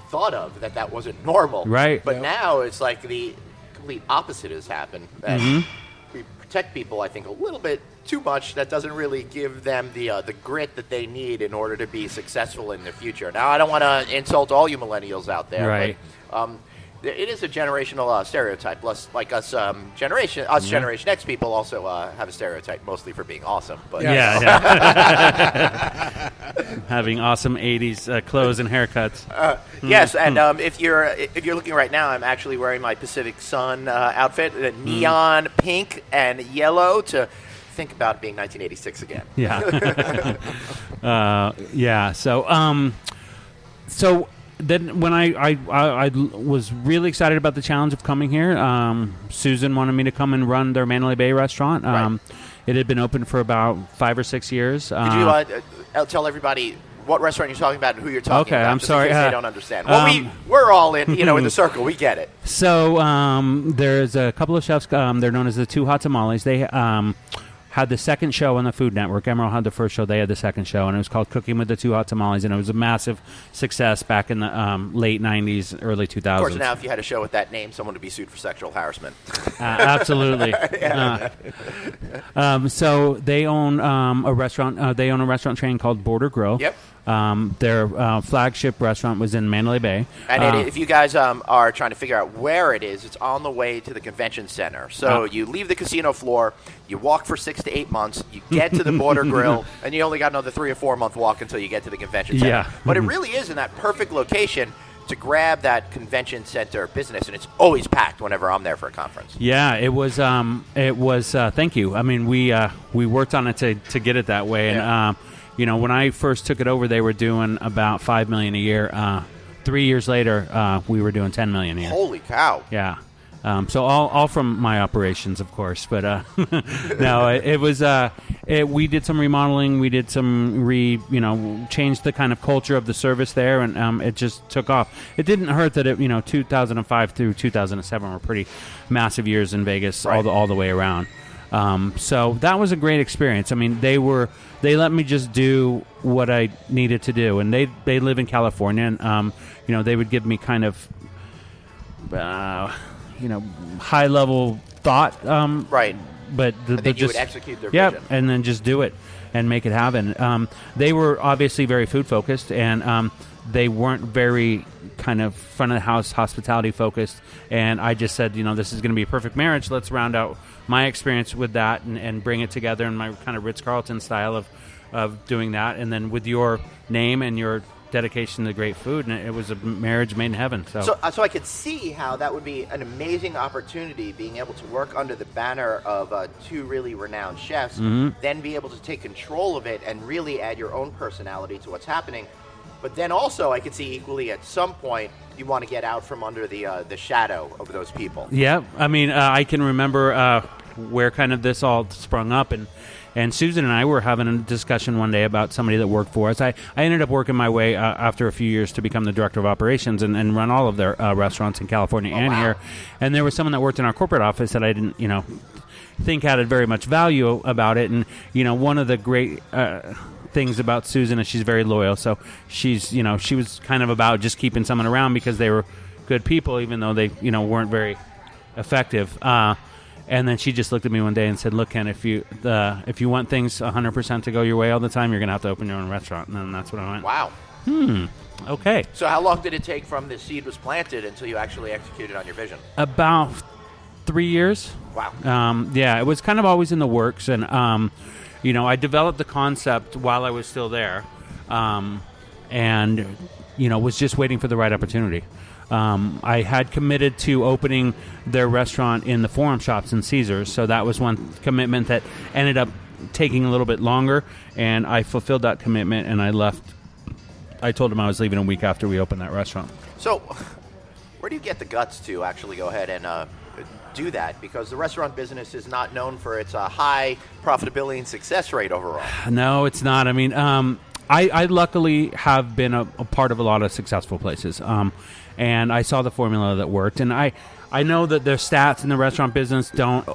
thought of that wasn't normal. Right. But now it's like the complete opposite has happened. And we protect people, I think, a little bit too much. That doesn't really give them the grit that they need in order to be successful in the future. Now, I don't want to insult all you millennials out there. Right. But, it is a generational stereotype. Like us, Generation X people also have a stereotype, mostly for being awesome. But having awesome '80s clothes and haircuts. Yes, and if you're looking right now, I'm actually wearing my Pacific Sun outfit, neon pink and yellow to think about it being 1986 again. Yeah. Yeah. So then when I was really excited about the challenge of coming here, Susan wanted me to come and run their Mandalay Bay restaurant. It had been open for about 5 or 6 years. Could you tell everybody what restaurant you're talking about and who you're talking about? Okay, I'm sorry. In case they don't understand. Well, we're all in the circle. We get it. So there's a couple of chefs. They're known as the Two Hot Tamales. They had the second show on the Food Network. Emerald had the first show. They had the second show, and it was called Cooking with the Two Hot Tamales, and it was a massive success back in the late 90s, early 2000s. Of course, now if you had a show with that name, someone would be sued for sexual harassment. Absolutely. So they own a restaurant. They own a restaurant chain called Border Grill. Yep. Their flagship restaurant was in Mandalay Bay. And if you guys are trying to figure out where it is, it's on the way to the convention center. So you leave the casino floor, you walk for 6 to 8 months, you get to the Border Grill, and you only got another 3 or 4 month walk until you get to the convention center. Yeah. But it really is in that perfect location to grab that convention center business, and it's always packed whenever I'm there for a conference. Yeah, it was. Thank you. I mean, we worked on it to get it that way, and when I first took it over, they were doing about $5 million a year. 3 years later, we were doing $10 million a year. Holy cow! Yeah. So all from my operations, of course, but no, it was. We did some remodeling. We did some changed the kind of culture of the service there, and it just took off. It didn't hurt that 2005 through 2007 were pretty massive years in Vegas, right, all the way around. So that was a great experience. I mean, they let me just do what I needed to do, and they live in California, and they would give me kind of high level thought, right, but you would execute their vision. vision. And then just do it. and make it happen. They were obviously very food focused, and they weren't very kind of front of the house hospitality focused. And I just said, this is going to be a perfect marriage. Let's round out my experience with that and bring it together in my kind of Ritz-Carlton style of doing that. And then with your name and your dedication to great food, and it was a marriage made in heaven. So I could see how that would be an amazing opportunity, being able to work under the banner of two really renowned chefs, then be able to take control of it and really add your own personality to what's happening. But then also, I could see equally at some point you want to get out from under the shadow of those people. Yeah, I mean, I can remember where kind of this all sprung up, and Susan and I were having a discussion one day about somebody that worked for us. I ended up working my way after a few years to become the director of operations and run all of their restaurants in California here. And there was someone that worked in our corporate office that I didn't, think added very much value about it. And, one of the great things about Susan is she's very loyal. So she's, she was kind of about just keeping someone around because they were good people, even though they, weren't very effective. And then she just looked at me one day and said, "Look, Ken, if you want things 100% to go your way all the time, you're going to have to open your own restaurant." And then that's when I went, "Wow, okay." So how long did it take from the seed was planted until you actually executed on your vision? About 3 years. Wow. Yeah, it was kind of always in the works, and I developed the concept while I was still there, and was just waiting for the right opportunity. I had committed to opening their restaurant in the Forum Shops in Caesars, so that was one commitment that ended up taking a little bit longer, and I fulfilled that commitment, and I left. I told them I was leaving a week after we opened that restaurant. So where do you get the guts to actually go ahead and do that? Because the restaurant business is not known for its high profitability and success rate overall. No, it's not. I mean, I luckily have been a part of a lot of successful places. And I saw the formula that worked. And I know that their stats in the restaurant business don't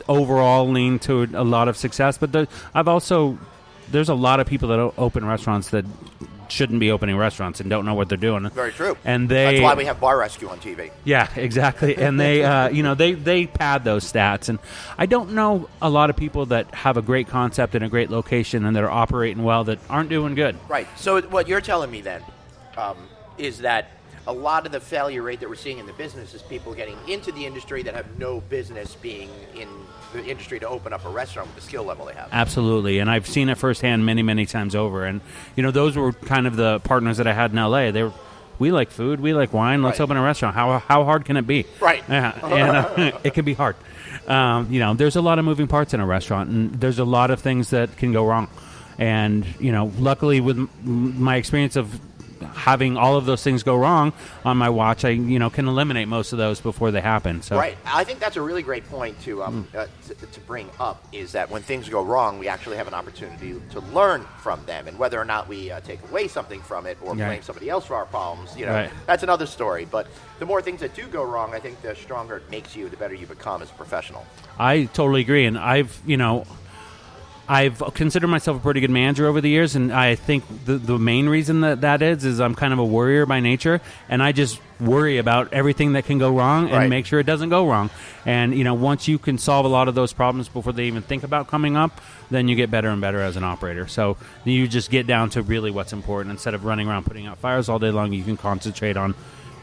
overall lean to a lot of success. But there's a lot of people that open restaurants that shouldn't be opening restaurants and don't know what they're doing. Very true. And that's why we have Bar Rescue on TV. Yeah, exactly. And they, they pad those stats. And I don't know a lot of people that have a great concept and a great location and that are operating well that aren't doing good. Right. So what you're telling me then is that a lot of the failure rate that we're seeing in the business is people getting into the industry that have no business being in the industry to open up a restaurant with the skill level they have. Absolutely, and I've seen it firsthand many, many times over. And those were kind of the partners that I had in LA. We like food, we like wine. Let's open a restaurant. How hard can it be? Right. Yeah, and it can be hard. There's a lot of moving parts in a restaurant, and there's a lot of things that can go wrong. And luckily, with my experience of having all of those things go wrong on my watch, I can eliminate most of those before they happen. So right, I think that's a really great point to bring up, is that when things go wrong, we actually have an opportunity to learn from them, and whether or not we take away something from it or blame somebody else for our problems, that's another story. But the more things that do go wrong, I think the stronger it makes you, the better you become as a professional. I totally agree, and I've considered myself a pretty good manager over the years, and I think the main reason that is I'm kind of a worrier by nature, and I just worry about everything that can go wrong and make sure it doesn't go wrong. And, once you can solve a lot of those problems before they even think about coming up, then you get better and better as an operator. So you just get down to really what's important. Instead of running around putting out fires all day long, you can concentrate on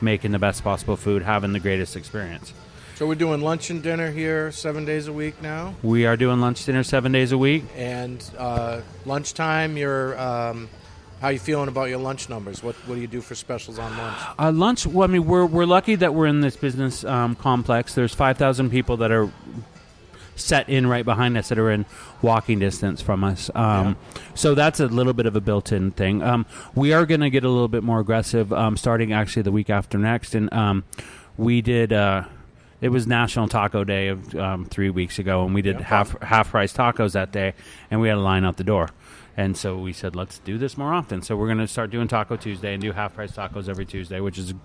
making the best possible food, having the greatest experience. So we're doing lunch and dinner here 7 days a week now? We are doing lunch, dinner 7 days a week. And lunchtime, how you feeling about your lunch numbers? What do you do for specials on lunch? Lunch, well, I mean, we're lucky that we're in this business complex. There's 5,000 people that are set in right behind us that are in walking distance from us. So that's a little bit of a built-in thing. We are going to get a little bit more aggressive starting actually the week after next. And we did... It was National Taco Day of 3 weeks ago, and we did half-price tacos that day, and we had a line out the door. And so we said, let's do this more often. So we're going to start doing Taco Tuesday and do half-price tacos every Tuesday, which is a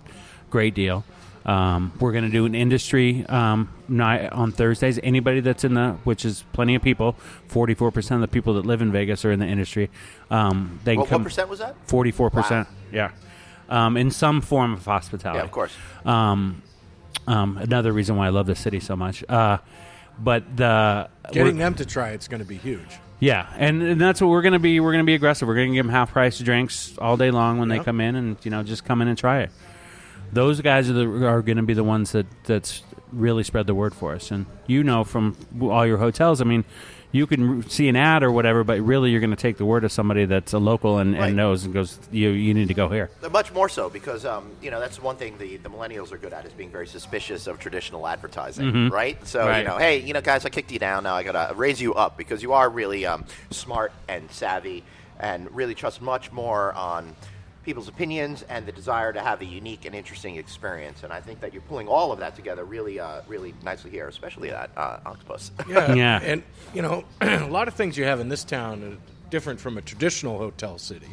great deal. We're going to do an industry night on Thursdays. Anybody that's which is plenty of people, 44% of the people that live in Vegas are in the industry. What percent was that? 44%, yeah. In some form of hospitality. Yeah, of course. Another reason why I love this city so much. But getting them to try it's going to be huge. Yeah, and that's what we're going to be. We're going to be aggressive. We're going to give them half-price drinks all day long when they come in, and just come in and try it. Those guys are going to be the ones that's really spread the word for us. And from all your hotels, I mean, you can see an ad or whatever, but really you're going to take the word of somebody that's a local and knows and goes, you need to go here. Much more so because, that's one thing the millennials are good at is being very suspicious of traditional advertising, right? So, hey, guys, I kicked you down. Now I got to raise you up because you are really smart and savvy and really trust much more on people's opinions and the desire to have a unique and interesting experience. And I think that you're pulling all of that together really really nicely here, especially at Octopus. Yeah. And, a lot of things you have in this town are different from a traditional hotel city,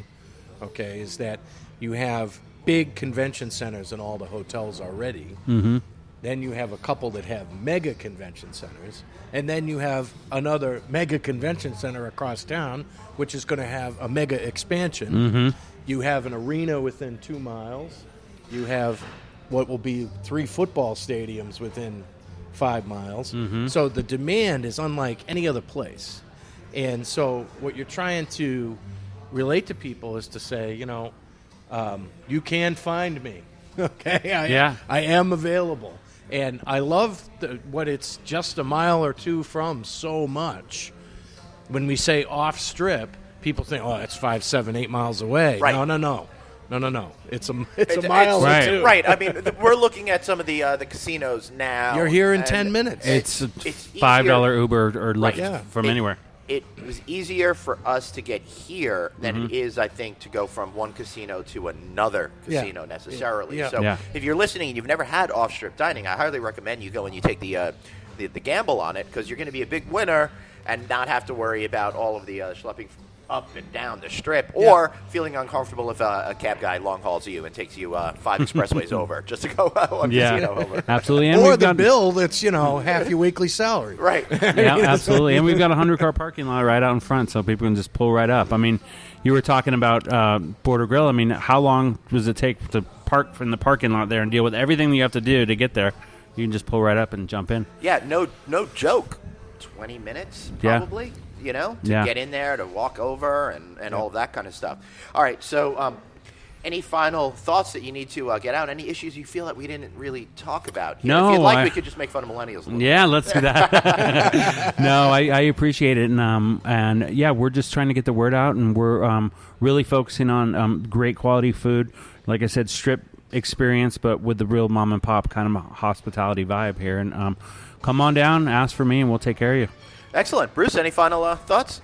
okay, is that you have big convention centers in all the hotels already. Mm-hmm. Then you have a couple that have mega convention centers. And then you have another mega convention center across town, which is going to have a mega expansion. Mm-hmm. You have an arena within 2 miles. You have what will be 3 football stadiums within 5 miles. Mm-hmm. So the demand is unlike any other place. And so what you're trying to relate to people is to say, you can find me. Okay? I am available. And I love what it's just a mile or two from so much. When we say off strip, people think, oh, that's 5, 7, 8 miles away. Right. No. It's a mile or two. Right. I mean, we're looking at some of the casinos now. You're here in 10 minutes. It's $5 Uber or Lyft from anywhere. It was easier for us to get here than it is, I think, to go from one casino to another casino necessarily. Yeah. So if you're listening and you've never had off-strip dining, I highly recommend you go and you take the gamble on it because you're going to be a big winner and not have to worry about all of the schlepping up and down the strip or feeling uncomfortable if a cab guy long hauls you and takes you 5 expressways over just to go one casino over. Absolutely. And or the bill that's, half your weekly salary. Right. Yeah, absolutely. And we've got a 100-car parking lot right out in front so people can just pull right up. I mean, you were talking about Border Grill. I mean, how long does it take to park from the parking lot there and deal with everything you have to do to get there? You can just pull right up and jump in. Yeah, no joke. 20 minutes probably. To get in there, to walk over, and all of that kind of stuff. All right, so any final thoughts that you need to get out? Any issues you feel that we didn't really talk about here? No. If you'd like, we could just make fun of millennials a little bit. Let's do that. No, I appreciate it. And we're just trying to get the word out, and we're really focusing on great quality food. Like I said, strip experience, but with the real mom-and-pop kind of hospitality vibe here. And come on down, ask for me, and we'll take care of you. Excellent. Bruce, any final thoughts?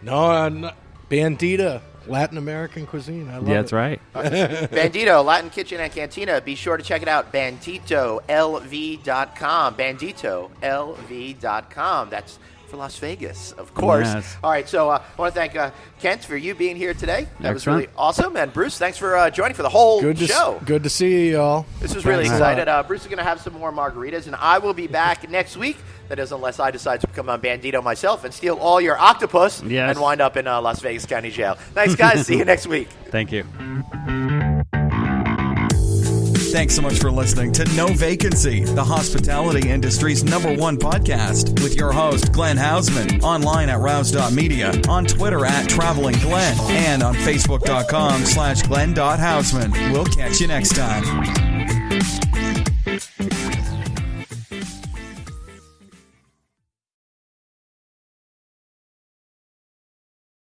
No, Bandita, Latin American cuisine. I love it. That's right. Bandito, Latin Kitchen and Cantina. Be sure to check it out, banditolv.com. Banditolv.com. That's for Las Vegas, of course. Yes. All right, so I want to thank Kent for you being here today. That was really awesome. And Bruce, thanks for joining for the whole show. Good to see you all. This was really exciting. Bruce is going to have some more margaritas, and I will be back next week. That is, unless I decide to become a bandito myself and steal all your octopus and wind up in Las Vegas County Jail. Thanks, guys. See you next week. Thank you. Thanks so much for listening to No Vacancy, the hospitality industry's #1 podcast, with your host, Glenn Hausman, online at rouse.media, on Twitter at Traveling Glenn, and on Facebook.com/Glenn.Hausman. We'll catch you next time.